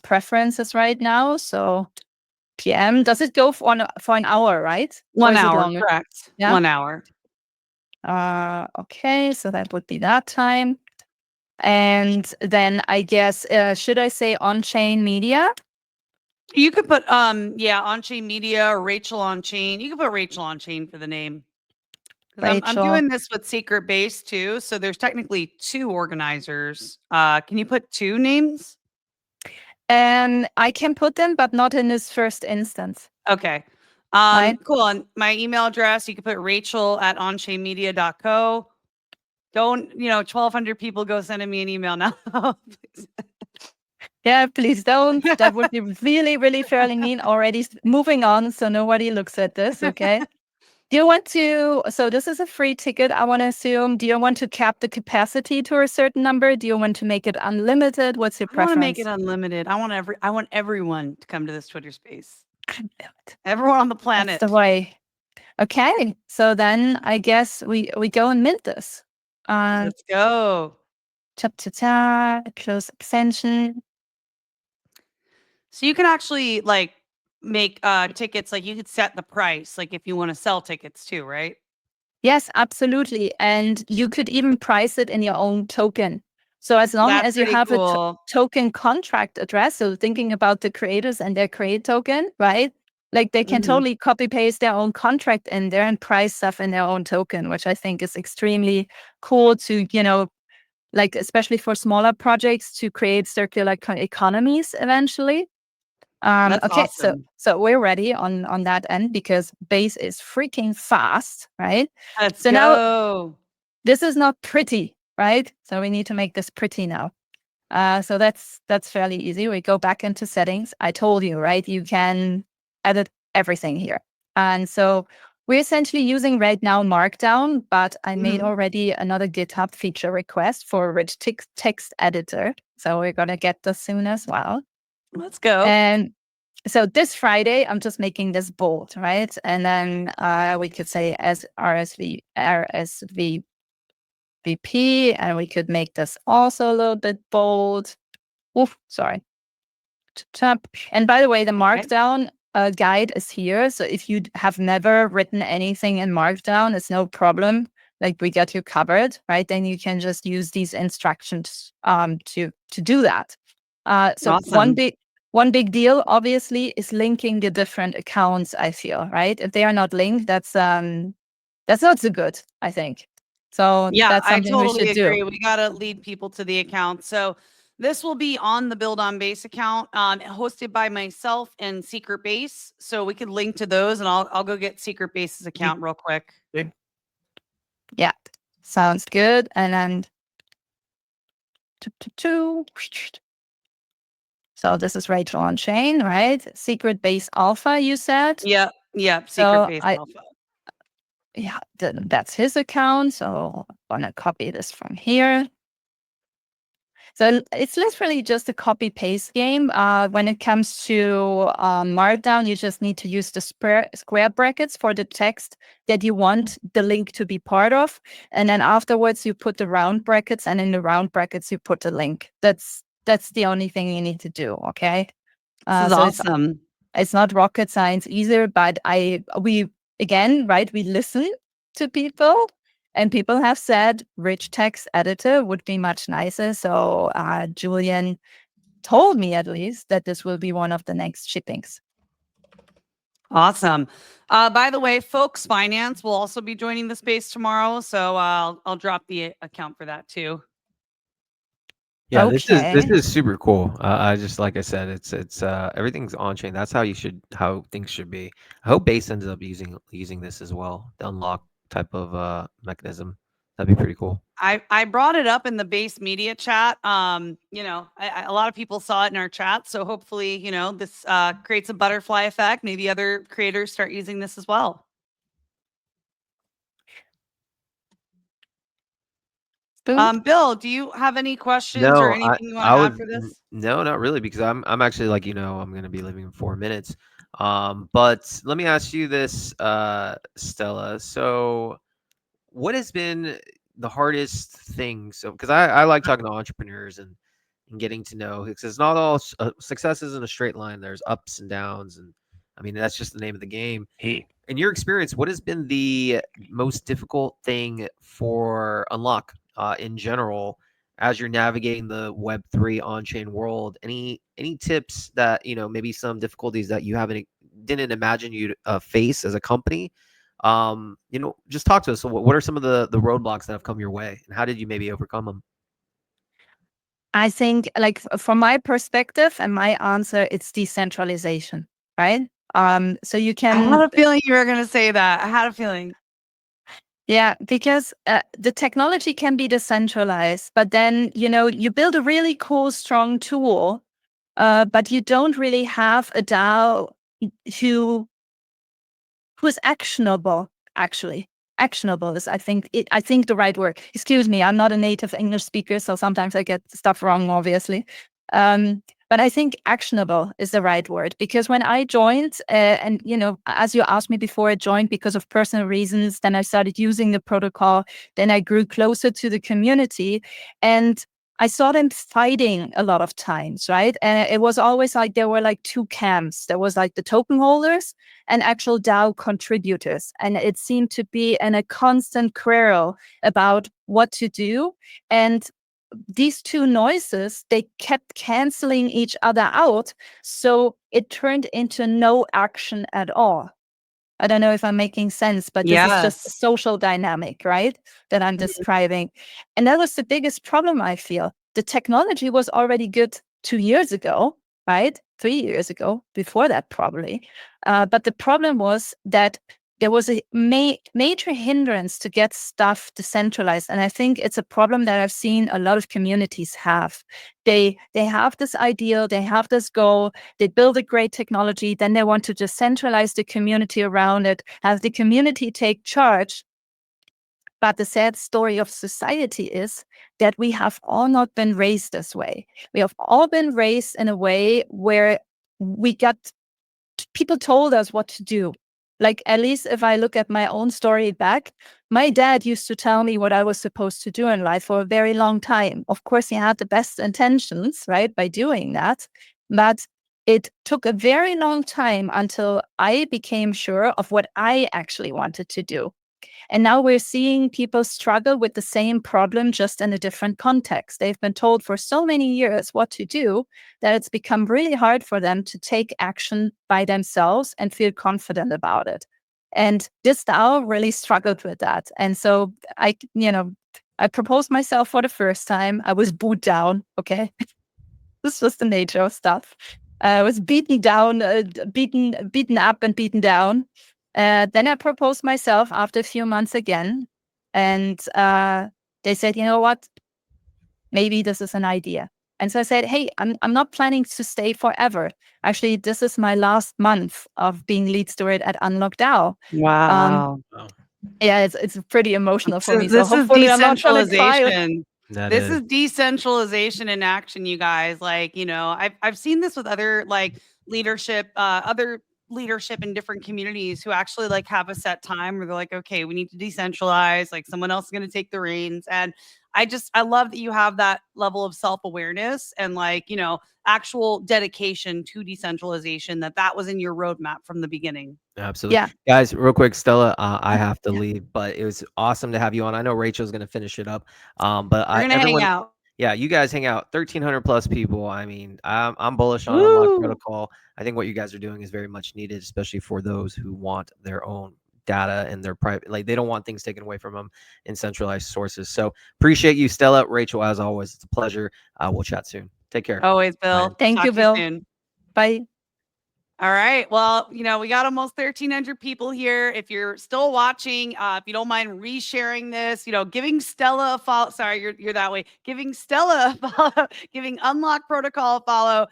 preferences right now. So PM, does it go for an hour, right? Or 1 is it hour, longer? correct. Yeah. 1 hour. Okay, so that would be that time. And then I guess should I say Onchain Media? You could put Onchain Media or Rachel Onchain. You could put Rachel Onchain for the name. Because I'm Rachel. doing this with Secret Base too. So there's technically 2 organizers. Can you put 2 names? I can put them, but not in this first instance. Okay. Right? Cool. And my email address, you can put Rachel@onchainmedia.co. Don't, 1,200 people go sending me an email now. Please. Yeah, please don't. That would be really, really fairly mean. Already moving on, so nobody looks at this, okay? Do you want to, so this is a free ticket, I want to assume. Do you want to cap the capacity to a certain number? Do you want to make it unlimited? What's your I want to make preference? it unlimited. I want everyone to come to this Twitter space. I know it. Everyone on the planet. That's the way. Okay, so then I guess we go and mint this. Let's go. Close extension. So you can actually like make tickets, like you could set the price, like if you want to sell tickets too, right? Yes, absolutely. And you could even price it in your own token. So as long That's as you pretty have a cool. token contract address, so thinking about the creators and their create token, right? Like they can Mhm. totally copy paste their own contract in there and price stuff in their own token, which I think is extremely cool to, like especially for smaller projects to create circular economies eventually. That's Okay, awesome. so we're ready on that end, because base is freaking fast, right? Let's So now go. this is not pretty, right? So we need to make this pretty now. So that's fairly easy. We go back into settings. I told you, right? You can edit everything here. And so we're essentially using right now Markdown, but I made already another GitHub feature request for a rich text editor. So we're going to get this soon as well. Let's go. And so this Friday, I'm just making this bold, right? And then we could say as RSVP, and we could make this also a little bit bold. Oof, sorry. And by the way, the Markdown guide is here. So if you have never written anything in Markdown, it's no problem. Like we got you covered, right? Then you can just use these instructions to do that. So Awesome. one big deal, obviously, is linking the different accounts. I feel, right? If they are not linked, that's not so good, I think. So Yeah, that's I something we totally should do. agree. We got to lead people to the account. So this will be on the Build on Base account, hosted by myself and Secret Base. So we could link to those, and I'll go get Secret Base's account real quick. Yeah, sounds good. And then so this is Rachel Onchain, right? Secret Base Alpha, you said? Yeah, Secret So Base Alpha. Yeah, that's his account. So I'm gonna copy this from here. So it's literally just a copy paste game. When it comes to Markdown, you just need to use the square brackets for the text that you want the link to be part of. And then afterwards you put the round brackets, and in the round brackets you put the link. That's the only thing you need to do. Okay. This is So awesome. it's not rocket science either, but we listen to people, and people have said rich text editor would be much nicer. So Julian told me at least that this will be one of the next shippings. Awesome. By the way, Folks Finance will also be joining the space tomorrow. So I'll drop the account for that too. Yeah, Okay. this is super cool. I just like I said, it's everything's on chain. That's how things should be. I hope Base ends up using this as well, the unlock type of mechanism. That'd be pretty cool. I brought it up in the Base Media chat. You know, a lot of people saw it in our chat. So hopefully, you know, this creates a butterfly effect. Maybe other creators start using this as well. Bill, do you have any questions or anything you want to add for this? No, not really, because I'm actually like, I'm gonna be leaving in 4 minutes. But let me ask you this, Stella. So what has been the hardest thing? So because I like talking to entrepreneurs and getting to know, because it's not all success isn't a straight line. There's ups and downs, and I mean that's just the name of the game. Hey, in your experience, what has been the most difficult thing for Unlock in general as you're navigating the Web3 on-chain world? Any tips that maybe some difficulties that you didn't imagine you'd face as a company? Just talk to us. So what are some of the roadblocks that have come your way, and how did you maybe overcome them? I think, like, from my perspective and my answer, it's decentralization, right? So you can. I had a feeling you were going to say that. I had a feeling. Yeah, because the technology can be decentralized, but then, you build a really cool, strong tool, but you don't really have a DAO who's actionable, actually. Actionable is, I think the right word. Excuse me, I'm not a native English speaker, so sometimes I get stuff wrong, obviously. But I think actionable is the right word, because when I joined, and as you asked me before, I joined because of personal reasons. Then I started using the protocol. Then I grew closer to the community, and I saw them fighting a lot of times, right? And it was always like there were like two camps. There was like the token holders and actual DAO contributors. And it seemed to be in a constant quarrel about what to do. And these two noises, they kept canceling each other out. So it turned into no action at all. I don't know if I'm making sense, but this is just a social dynamic, right? That I'm describing. And that was the biggest problem, I feel. The technology was already good 2 years ago, right? 3 years ago, before that probably. But the problem was that there was a major hindrance to get stuff decentralized. And I think it's a problem that I've seen a lot of communities have. They have this ideal, they have this goal, they build a great technology, then they want to just centralize the community around it, have the community take charge. But the sad story of society is that we have all not been raised this way. We have all been raised in a way where people told us what to do. Like, at least if I look at my own story back, my dad used to tell me what I was supposed to do in life for a very long time. Of course, he had the best intentions, right, by doing that. But it took a very long time until I became sure of what I actually wanted to do. And now we're seeing people struggle with the same problem, just in a different context. They've been told for so many years what to do that it's become really hard for them to take action by themselves and feel confident about it. And this DAO really struggled with that. And so I proposed myself for the first time. I was booed down. Okay. This was the nature of stuff. I was beaten down, beaten up and beaten down. Then I proposed myself after a few months again. And they said, you know what? Maybe this is an idea. And so I said, hey, I'm not planning to stay forever. Actually, this is my last month of being lead steward at UnlockDAO. Wow. Yeah, it's pretty emotional for me. So This is hopefully I'm not going to cry. decentralization. This is decentralization in action, you guys. Like, I've seen this with other leadership in different communities who actually have a set time where they're like, okay, we need to decentralize, like someone else is going to take the reins. And I love that you have that level of self-awareness and actual dedication to decentralization, that was in your roadmap from the beginning. Absolutely. Yeah. Guys, real quick, Stella, I have to leave, but it was awesome to have you on. I know Rachel's going to finish it up. But We're going to hang out. Yeah, you guys hang out. 1,300 plus people. I mean, I'm bullish on Unlock Protocol. I think what you guys are doing is very much needed, especially for those who want their own data and their private, they don't want things taken away from them in centralized sources. So appreciate you, Stella. Rachel, as always, it's a pleasure. We'll chat soon. Take care. Always, Bill. Thank you, Bill. Bye. All right. Well, we got almost 1,300 people here. If you're still watching, if you don't mind resharing this, giving Stella a follow. Sorry, you're that way. Giving Stella a follow, giving Unlock Protocol a follow.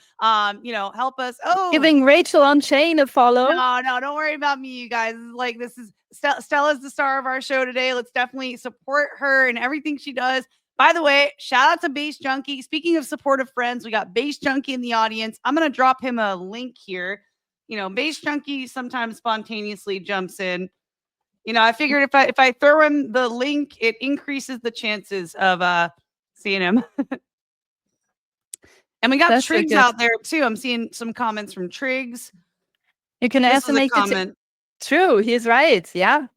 Help us. Oh, giving Rachel Onchain a follow. No, don't worry about me, you guys. This is Stella's the star of our show today. Let's definitely support her and everything she does. By the way, shout out to Base Junkie. Speaking of supportive friends, we got Base Junkie in the audience. I'm going to drop him a link here. Base Junkie sometimes spontaneously jumps in. I figured if I throw him the link, it increases the chances of seeing him. And we got Triggs out there too. I'm seeing some comments from Triggs. You can also make comment. True, he's right. Yeah.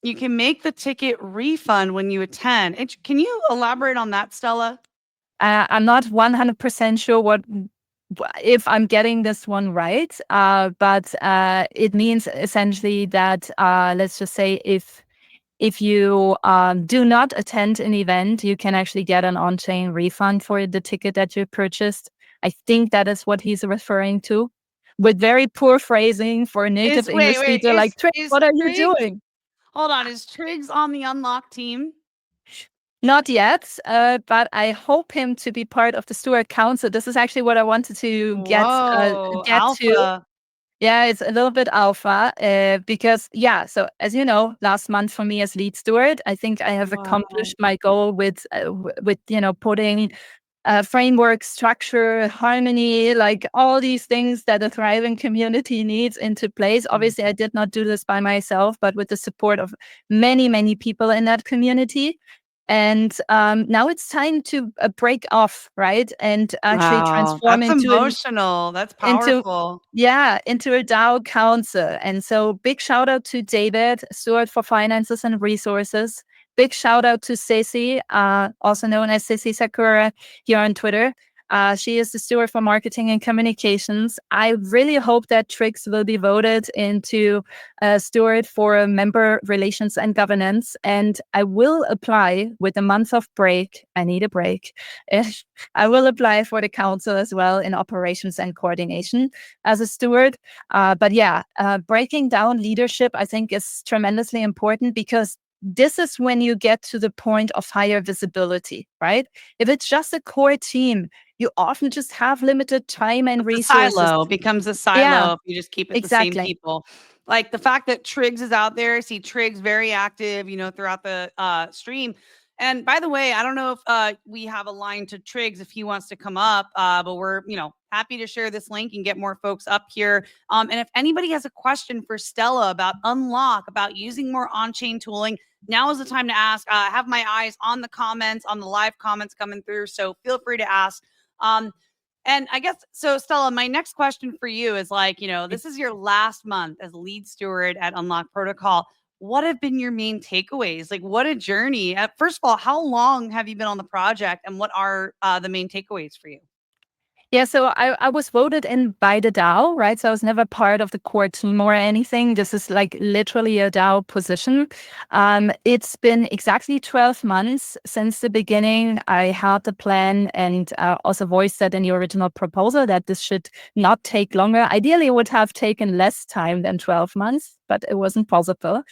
You can make the ticket refund when you attend. Can you elaborate on that, Stella? I'm not 100% sure if I'm getting this one right, but it means essentially that let's just say if you do not attend an event, you can actually get an on-chain refund for the ticket that you purchased. I think that is what he's referring to, with very poor phrasing for a native English speaker like Triggs. What are you doing? Hold on, is Triggs on the Unlock team? Not yet, but I hope him to be part of the Steward Council. This is actually what I wanted to get to. Yeah, it's a little bit alpha because, so as you know, last month for me as lead steward, I think I have accomplished my goal with putting framework, structure, harmony, all these things that a thriving community needs into place. Obviously, I did not do this by myself, but with the support of many, many people in that community. And now it's time to break off, right? And actually transform into emotional. That's powerful. Into a DAO council. And so big shout out to David, Steward for Finances and Resources. Big shout out to Ceci, also known as Ceci Sakura here on Twitter. She is the steward for marketing and communications. I really hope that Trix will be voted into steward for member relations and governance. And I will apply with a month of break. I need a break. I will apply for the council as well in operations and coordination as a steward. But yeah, breaking down leadership, I think, is tremendously important, because this is when you get to the point of higher visibility, right? If it's just a core team, you often just have limited time and resources. Silo becomes a silo Yeah, if you just keep it exactly. the same people. Like the fact that Triggs is out there, see Triggs very active, throughout the stream. And by the way, I don't know if we have a line to Triggs if he wants to come up, but we're, happy to share this link and get more folks up here. And if anybody has a question for Stella about Unlock, about using more on-chain tooling, now is the time to ask. I have my eyes on the comments, on the live comments coming through, so feel free to ask. And I guess, so Stella, my next question for you is this is your last month as lead steward at Unlock Protocol. What have been your main takeaways? Like, what a journey. First of all, how long have you been on the project, and what are the main takeaways for you? Yeah, so I was voted in by the DAO, right? So I was never part of the core team or anything. This is like literally a DAO position. It's been exactly 12 months since the beginning. I had the plan and also voiced that in the original proposal that this should not take longer. Ideally, it would have taken less time than 12 months, but it wasn't possible.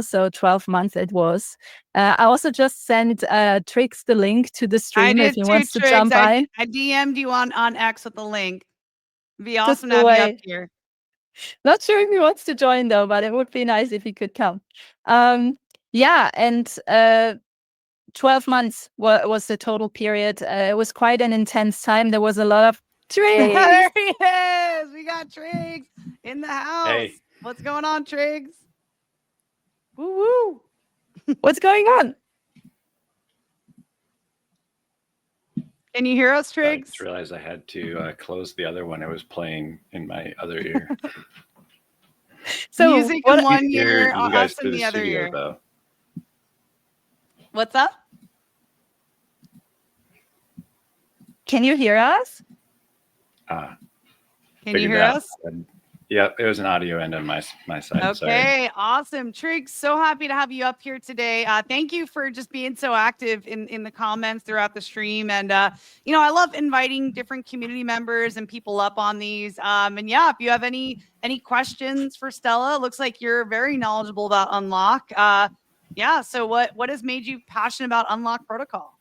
So 12 months it was. I also just sent Trix the link to the stream if he wants to jump by. I DM'd you on X with the link. It'd be Just awesome to have you up here. Not sure if he wants to join though, but it would be nice if he could come. Yeah, and 12 months was the total period. It was quite an intense time. There was a lot of Triggs. There he is. We got Triggs in the house. Hey. What's going on, Triggs? Woo woo. What's going on? Can you hear us, I Triggs? just realized I had to close the other one. It was playing in my other ear. So music what, in one You ear, guys us through in the other studio, ear. though. What's up? can you hear us? Can you Figured hear out. us? Yeah, it was an audio end on my side. Okay, Sorry. awesome. Triggs, so happy to have you up here today. Thank you for just being so active in the comments throughout the stream. And, I love inviting different community members and people up on these. And yeah, if you have any questions for Stella, it looks like you're very knowledgeable about Unlock. Yeah, so what has made you passionate about Unlock Protocol?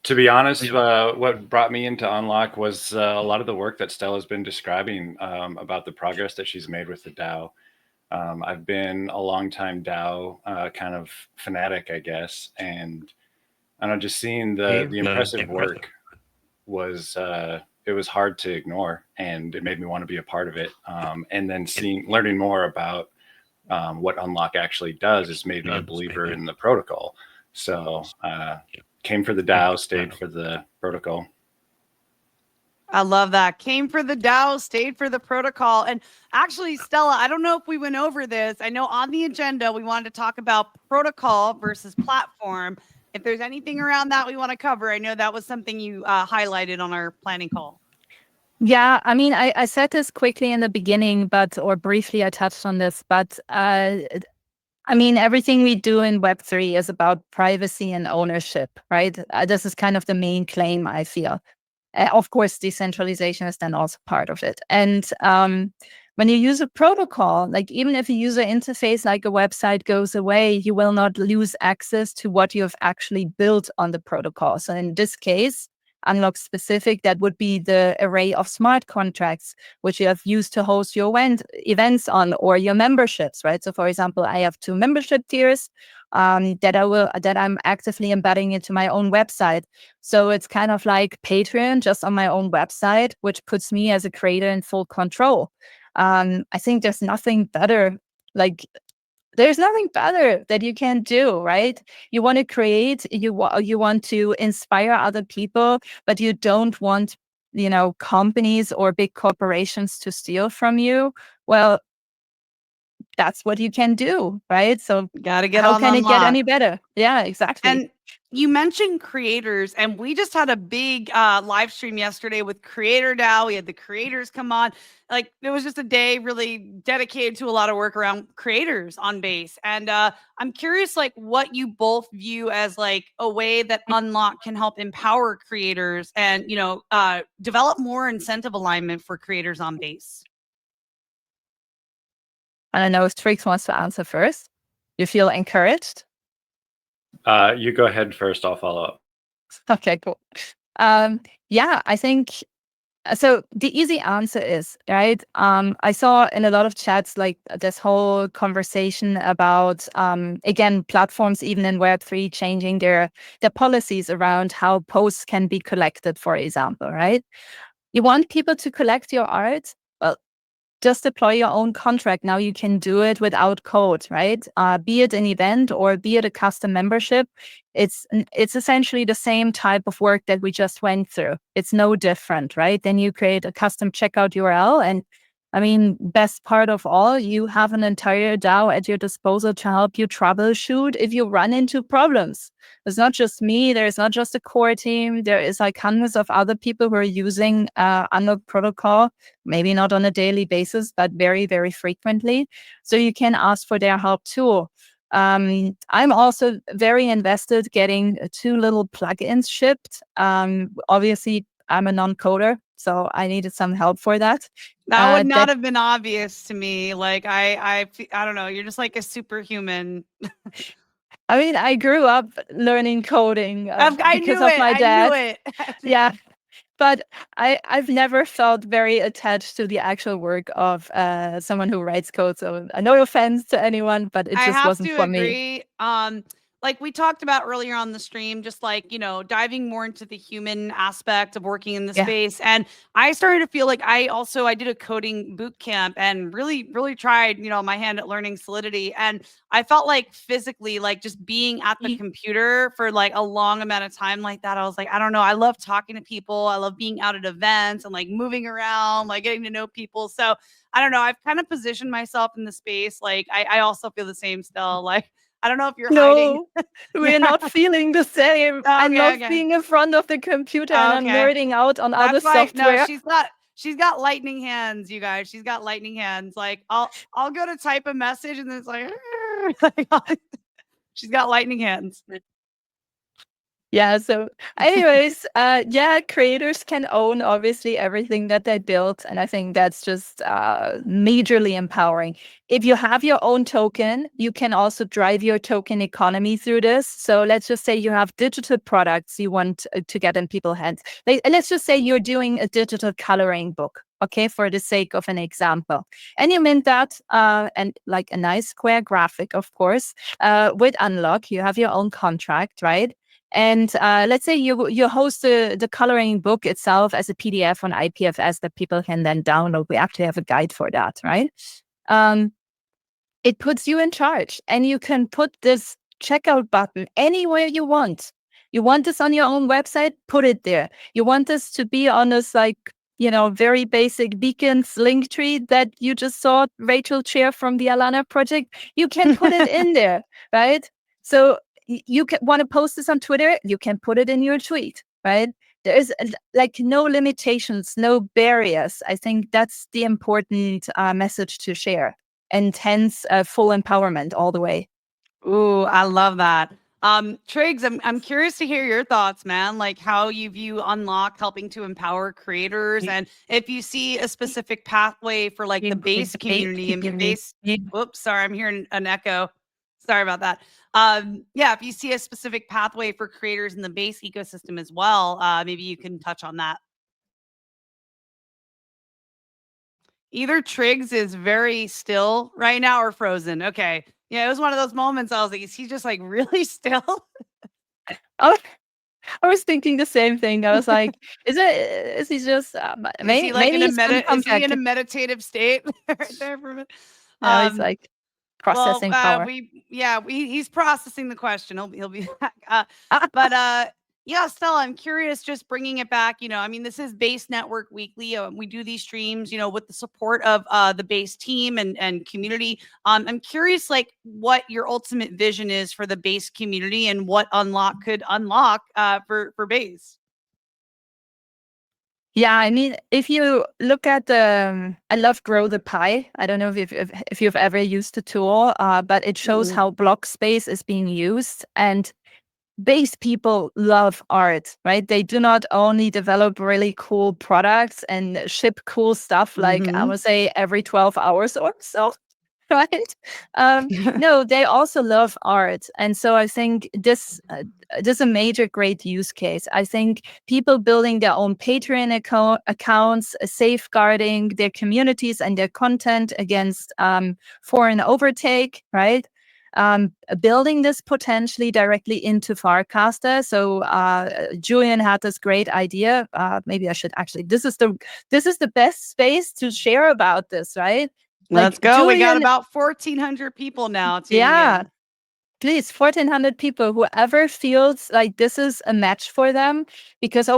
To be honest, what brought me into Unlock was a lot of the work that Stella's been describing about the progress that she's made with the DAO. I've been a long-time DAO kind of fanatic, I guess, and I don't know, just seeing the impressive work was it was hard to ignore, and it made me want to be a part of it. And then learning more about what Unlock actually does has made me a believer in the protocol. So. Came for the DAO, stayed for the protocol. I love that. Came for the DAO, stayed for the protocol. And actually, Stella, I don't know if we went over this. I know on the agenda, we wanted to talk about protocol versus platform. If there's anything around that we want to cover, I know that was something you highlighted on our planning call. Yeah, I mean, I said this quickly in the beginning, or briefly I touched on this, but I mean, everything we do in Web3 is about privacy and ownership, right? This is kind of the main claim, I feel. Of course, decentralization is then also part of it. And when you use a protocol, like even if a user interface like a website goes away, you will not lose access to what you have actually built on the protocol. So in this case, Unlock specific, that would be the array of smart contracts, which you have used to host your events on, or your memberships, right? So for example, I have 2 membership tiers that I'm actively embedding into my own website. So it's kind of like Patreon, just on my own website, which puts me as a creator in full control. I think there's nothing better, there's nothing better that you can do, right? You want to create, you want to inspire other people, but you don't want, companies or big corporations to steal from you. Well, that's what you can do, right? So Gotta get how on can Unlock. it get any better? Yeah, exactly. And you mentioned creators, and we just had a big live stream yesterday with Creator DAO. We had the creators come on. Like, it was just a day really dedicated to a lot of work around creators on Base. And I'm curious, like, what you both view as like a way that Unlock can help empower creators and, develop more incentive alignment for creators on Base. I don't know if Trix wants to answer first. You feel encouraged? You go ahead first. I'll follow up. Okay, cool. Yeah, I think so. The easy answer is, right. I saw in a lot of chats like this whole conversation about again, platforms even in Web3 changing their policies around how posts can be collected, for example, right? You want people to collect your art? Well, just deploy your own contract. Now you can do it without code, right? Be it an event or be it a custom membership. It's essentially the same type of work that we just went through. It's no different, right? Then you create a custom checkout URL, and I mean, best part of all, you have an entire DAO at your disposal to help you troubleshoot if you run into problems. It's not just me. There's not just a core team. There is like hundreds of other people who are using Unlock protocol, maybe not on a daily basis, but very, very frequently. So you can ask for their help too. I'm also very invested getting 2 little plugins shipped. Obviously, I'm a non-coder, so I needed some help for that. That would not have been obvious to me. Like, I don't know. You're just like a superhuman. I mean, I grew up learning coding I because knew of it. my dad. I knew it. Yeah. But I've never felt very attached to the actual work of someone who writes code. So no offense to anyone, but it I just have wasn't to for me. agree. Like we talked about earlier on the stream, just like, diving more into the human aspect of working in the Yeah. space. And I started to feel like I did a coding boot camp and really, really tried, my hand at learning Solidity. And I felt like physically, like just being at the computer for like a long amount of time like that, I was like, I don't know. I love talking to people. I love being out at events and like moving around, like getting to know people. So I don't know. I've kind of positioned myself in the space. Like I also feel the same still. Like, I don't know if you're hiding. No, we're not feeling the same. I Okay, love okay. being in front of the computer and I'm Okay. nerding out on other That's why, no, software. she's got lightning hands, you guys. She's got lightning hands. Like I'll go to type a message and then it's like, she's got lightning hands. Yeah. So anyways, yeah, creators can own obviously everything that they built. And I think that's just majorly empowering. If you have your own token, you can also drive your token economy through this. So let's just say you have digital products you want to get in people's hands. Let's just say you're doing a digital coloring book. Okay, for the sake of an example. And you mint that and like a nice square graphic, of course, with Unlock, you have your own contract, right? And let's say you host the coloring book itself as a PDF on IPFS that people can then download. We actually have a guide for that, right? It puts you in charge, and you can put this checkout button anywhere you want. You want this on your own website? Put it there. You want this to be on this very basic beacons link tree that you just saw Rachel share from the Alana project? You can put it in there, right? So you can want to post this on Twitter, you can put it in your tweet, right? There is like no limitations, no barriers. I think that's the important message to share, and hence full empowerment all the way. Ooh, I love that. Triggs, I'm curious to hear your thoughts, man. Like how you view Unlock helping to empower creators, and if you see a specific pathway for like the base community and base. Whoops, sorry, I'm hearing an echo. Sorry about that. Yeah, if you see a specific pathway for creators in the base ecosystem as well, maybe you can touch on that. Either Triggs is very still right now or frozen. Okay. Yeah, it was one of those moments I was like, is he just like really still? Oh, I was thinking the same thing. I was like, is he just Is he like in a is he in a meditative state right there for a minute? No, he's like processing power. He's processing the question. He'll be back. But Yeah, Stella, I'm curious, just bringing it back, I mean, this is Base Network Weekly. We do these streams, with the support of the Base team and community. I'm curious, like, what your ultimate vision is for the Base community and what Unlock could unlock for Base. Yeah, I mean, if you look at I love Grow the Pie. I don't know if you've ever used the tool, but it shows how block space is being used. And Base people love art, right? They do not only develop really cool products and ship cool stuff, like I would say every 12 hours or so, right? No, they also love art. And so I think this is a major great use case. I think people building their own Patreon accounts, safeguarding their communities and their content against foreign overtake, right? Building this potentially directly into Farcaster. So Julian had this great idea. Maybe I should actually. This is the best space to share about this, right? Let's go. We got about 1,400 people now tuning in. Please, 1,400 people. Whoever feels like this is a match for them, because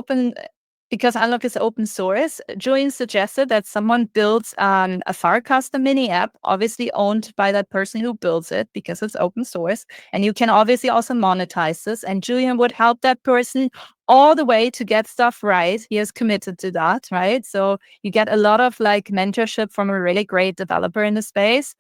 Unlock is open source. Julian suggested that someone builds a Farcaster mini app, obviously owned by that person who builds it because it's open source. And you can obviously also monetize this. And Julian would help that person all the way to get stuff right. He is committed to that, right? So you get a lot of like mentorship from a really great developer in the space.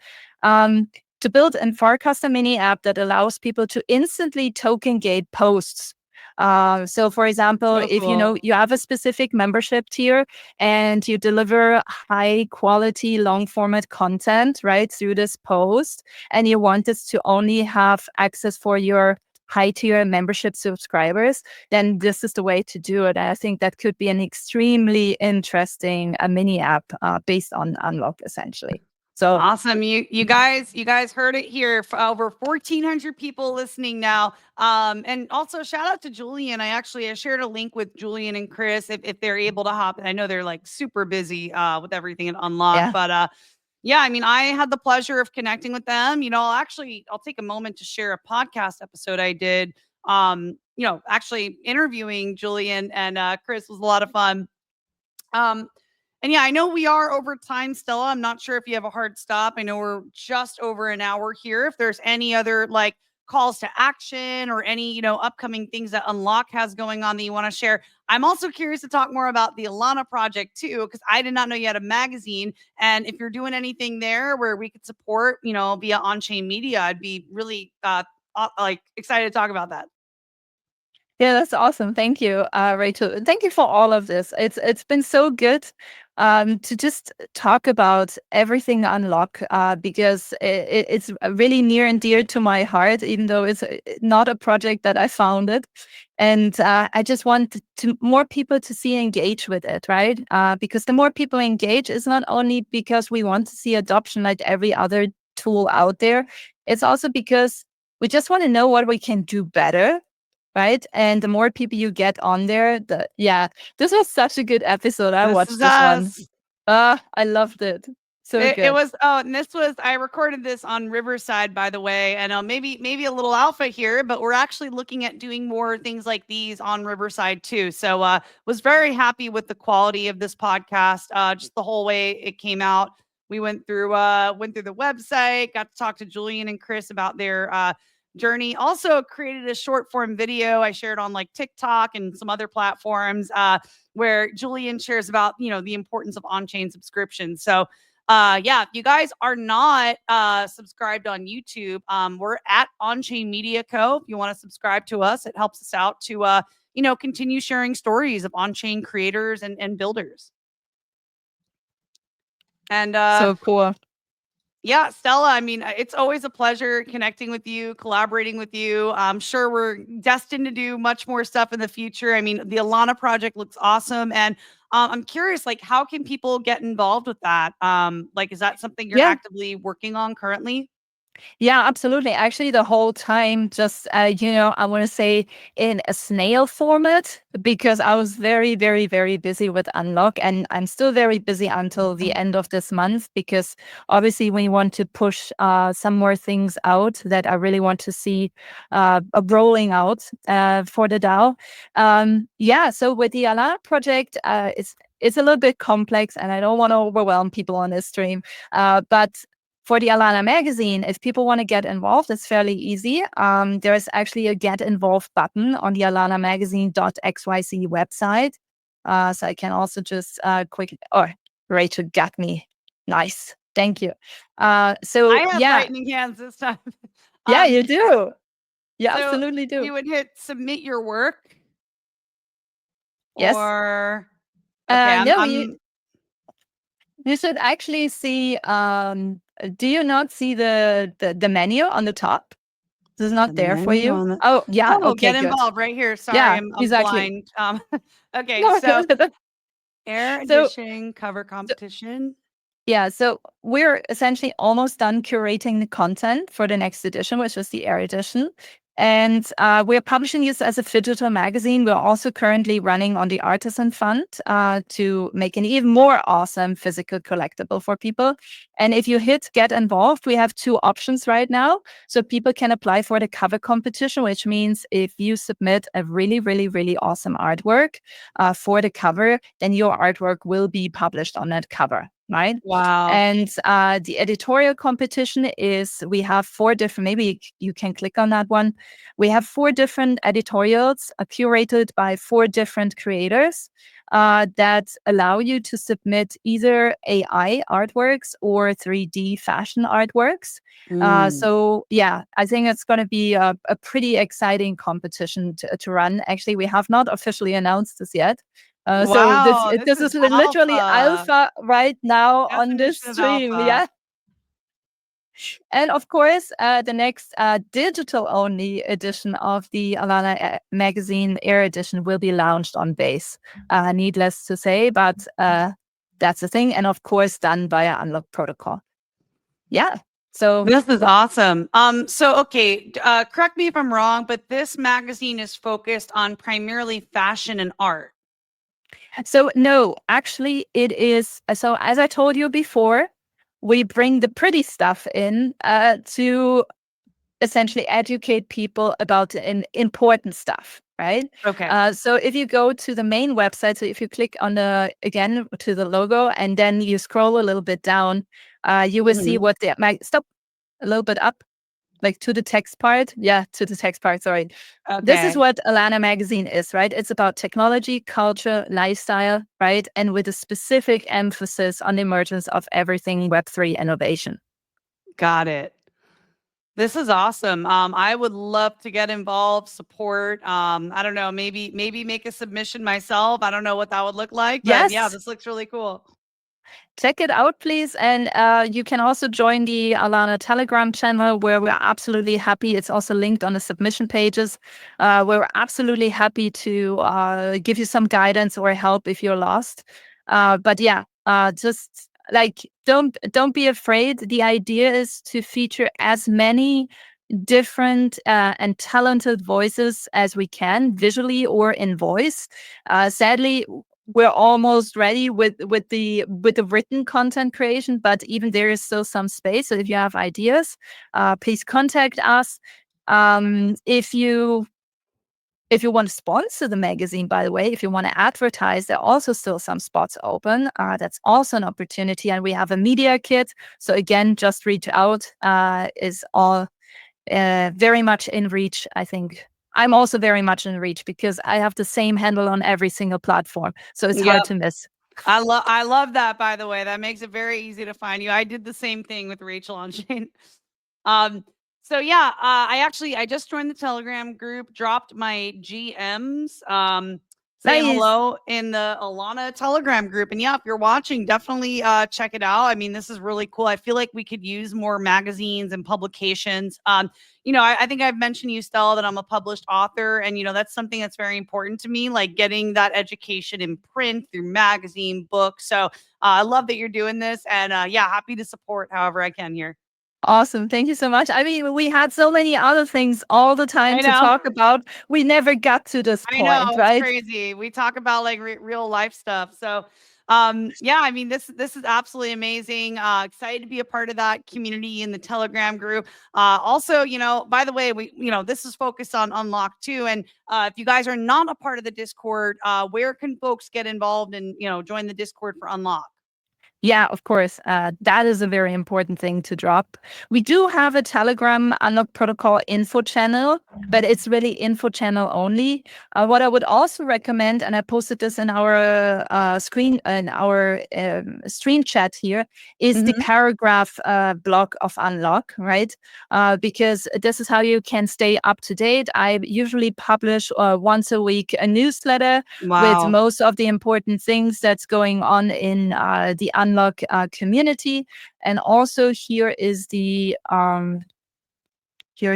To build a Farcaster mini app that allows people to instantly token gate posts. So for example, if you have a specific membership tier and you deliver high quality long format content right through this post, and you want this to only have access for your high tier membership subscribers, then this is the way to do it. And I think that could be an extremely interesting mini app based on Unlock, essentially. So awesome. You guys heard it here. For over 1,400 people listening now. And also shout out to Julian. I shared a link with Julian and Chris if they're able to hop. I know they're like super busy with everything at Unlock, but yeah, I mean, I had the pleasure of connecting with them. I'll take a moment to share a podcast episode I did. Actually interviewing Julian and Chris was a lot of fun. And yeah, I know we are over time, Stella. I'm not sure if you have a hard stop. I know we're just over an hour here. If there's any other like calls to action or any, upcoming things that Unlock has going on that you want to share. I'm also curious to talk more about the Alana project too, because I did not know you had a magazine. And if you're doing anything there where we could support, via Onchain Media, I'd be really excited to talk about that. Yeah, that's awesome. Thank you, Rachel. Thank you for all of this. It's been so good to just talk about everything Unlock because it's really near and dear to my heart, even though it's not a project that I founded. And I just want more people to see engage with it, right? Because the more people engage is not only because we want to see adoption like every other tool out there. It's also because we just want to know what we can do better. Right. And the more people you get on there, this was such a good episode. I watched this one. I loved it. So good. It was, and I recorded this on Riverside, by the way, and maybe a little alpha here, but we're actually looking at doing more things like these on Riverside too. So, was very happy with the quality of this podcast, just the whole way it came out. We went through the website, got to talk to Julian and Chris about their, journey. Also created a short form video I shared on like TikTok and some other platforms where Julian shares about, the importance of on-chain subscriptions. So if you guys are not subscribed on YouTube, we're at Onchain Media Co. If you want to subscribe to us, it helps us out to continue sharing stories of on-chain creators and builders. And so cool. Yeah, Stella, I mean, it's always a pleasure connecting with you, collaborating with you. I'm sure we're destined to do much more stuff in the future. I mean, the Alana project looks awesome. And I'm curious, like, how can people get involved with that? Is that something you're actively working on currently? Yeah, absolutely. Actually, the whole time, just, I want to say in a snail format, because I was very, very, very busy with Unlock, and I'm still very busy until the end of this month, because obviously we want to push some more things out that I really want to see rolling out for the DAO. Yeah, so with the Alana project, it's a little bit complex, and I don't want to overwhelm people on this stream, but for the Alana magazine, if people want to get involved, it's fairly easy. There is actually a get involved button on the alanamagazine.xyz website. So I can also just quickly, oh, Rachel got me. Nice. Thank you. So I have yeah, lightning hands this time. yeah, you do. You So absolutely do. you would hit submit your work, Yes. or okay, No, I'm you should actually see, do you not see the menu on the top? This is the not there for menu you? on the Oh, yeah. oh, Okay, get good. involved right here. Sorry, Yeah, I'm exactly. blind. Okay, No, so no. air So, edition cover competition. yeah, so we're essentially almost done curating the content for the next edition, which is the Air edition. And we're publishing this as a digital magazine. We're also currently running on the Artisan Fund to make an even more awesome physical collectible for people. And if you hit get involved, we have two options right now. So people can apply for the cover competition, which means if you submit a really, really, really awesome artwork for the cover, then your artwork will be published on that cover. Right. Wow. And the editorial competition is, we have four different, maybe you can click on that one. We have four different editorials curated by four different creators that allow you to submit either AI artworks or 3D fashion artworks. So yeah, I think it's going to be a pretty exciting competition to run. Actually, we have not officially announced this yet. So Wow, this this is is literally alpha. alpha right now on this Definition of stream. alpha. Yeah. And of course, the next digital only edition of the Alana magazine Air edition will be launched on Base. Needless to say, but that's the thing. And of course, done via Unlock Protocol. Yeah. So This is awesome. So okay, correct me if I'm wrong, but this magazine is focused on primarily fashion and art. So no, actually it is. So as I told you before, we bring the pretty stuff in to essentially educate people about important stuff, right? Okay. So if you go to the main website, so if you click on again to the logo and then you scroll a little bit down, you will see what stop a little bit up, like to the text part. Yeah, to the text part, sorry. This is Okay. what Alana magazine is, right? It's about technology, culture, lifestyle, right? And with a specific emphasis on the emergence of everything Web3 innovation. Got it. This is awesome. I would love to get involved, support. I don't know, maybe make a submission myself. I don't know what that would look like, but yeah, Yes, this looks really cool. check it out, please. And you can also join the Alana Telegram channel, where we're absolutely happy. It's also linked on the submission pages. We're absolutely happy to give you some guidance or help if you're lost. But yeah, just like don't be afraid. The idea is to feature as many different and talented voices as we can, visually or in voice. Sadly, we're almost ready with the written content creation, but even there is still some space. So if you have ideas, please contact us. If you want to sponsor the magazine, by the way, if you want to advertise, there are also still some spots open. That's also an opportunity. And we have a media kit. So again, just reach out. Is all very much in reach. I think I'm also very much in reach because I have the same handle on every single platform. So it's hard to miss. I love that, by the way. That makes it very easy to find you. I did the same thing with Rachel Onchain. So yeah, I just joined the Telegram group, dropped my GMs, saying Nice. hello in the Alana Telegram group. And yeah, if you're watching, definitely check it out. I mean, this is really cool. I feel like we could use more magazines and publications. I think I've mentioned you, Stella, that I'm a published author, and that's something that's very important to me, like getting that education in print through magazine, books. So I love that you're doing this, and yeah, happy to support however I can here. Awesome. Thank you so much. I mean, we had so many other things all the time I to know. talk about. We never got to this I know, point, it's right? crazy. We talk about like real life stuff. So, yeah, I mean, this is absolutely amazing. Excited to be a part of that community in the Telegram group. Also, by the way, this is focused on Unlock too. And if you guys are not a part of the Discord, where can folks get involved and join the Discord for Unlock? Yeah, of course. That is a very important thing to drop. We do have a Telegram Unlock Protocol info channel, but it's really info channel only. What I would also recommend, and I posted this in our stream chat here, is the paragraph block of Unlock, right? Because this is how you can stay up to date. I usually publish once a week a newsletter with Wow. most of the important things that's going on in the Unlock community. And also here is here's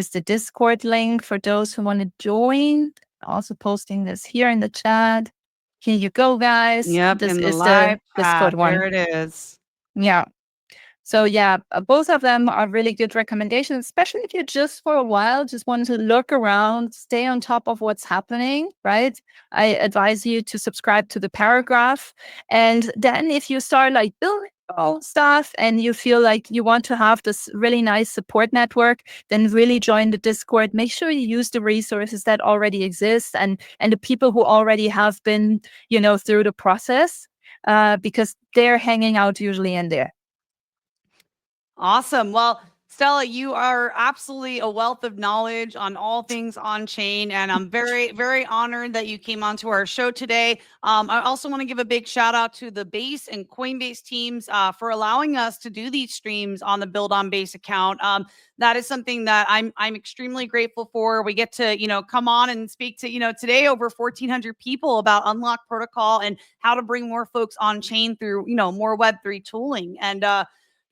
the Discord link for those who want to join. Also posting this here in the chat. Here you go, guys. Yep, This in the is the live Discord chat. one. There it is. Yeah. So yeah, both of them are really good recommendations, especially if you just for a while just want to look around, stay on top of what's happening, right? I advise you to subscribe to the paragraph. And then if you start like building all stuff and you feel like you want to have this really nice support network, then really join the Discord. Make sure you use the resources that already exist and the people who already have been, through the process, because they're hanging out usually in there. Awesome. Well, Stella, you are absolutely a wealth of knowledge on all things on chain. And I'm very, very honored that you came onto our show today. I also want to give a big shout out to the Base and Coinbase teams for allowing us to do these streams on the Build on Base account. That is something that I'm extremely grateful for. We get to, come on and speak to, today over 1,400 people about Unlock Protocol and how to bring more folks on chain through, more Web3 tooling. And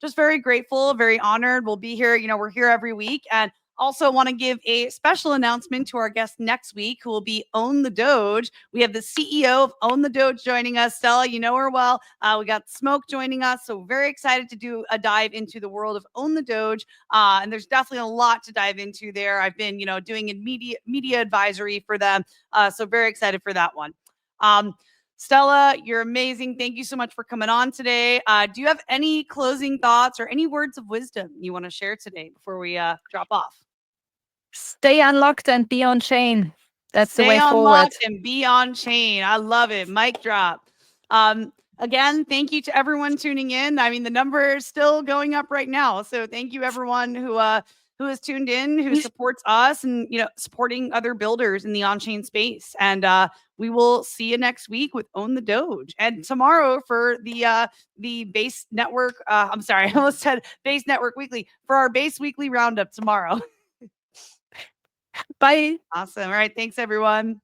just very grateful, very honored. We'll be here. We're here every week. And also want to give a special announcement to our guest next week, who will be Own the Doge. We have the CEO of Own the Doge joining us. Stella, you know her well. We got Smoke joining us. So very excited to do a dive into the world of Own the Doge. And there's definitely a lot to dive into there. I've been, doing a media advisory for them. So very excited for that one. Stella, you're amazing. Thank you so much for coming on today. Do you have any closing thoughts or any words of wisdom you want to share today before we drop off? Stay unlocked and be on chain. That's the way Stay forward. unlocked and be on chain. I love it. Mic drop. Again, thank you to everyone tuning in. I mean, the number is still going up right now. So thank you everyone who has tuned in, who supports us and, supporting other builders in the on-chain space. And we will see you next week with Own the Doge. And tomorrow for the Base Network. I'm sorry, I almost said Base Network Weekly, for our Base Weekly Roundup tomorrow. Bye. Awesome. All right. Thanks, everyone.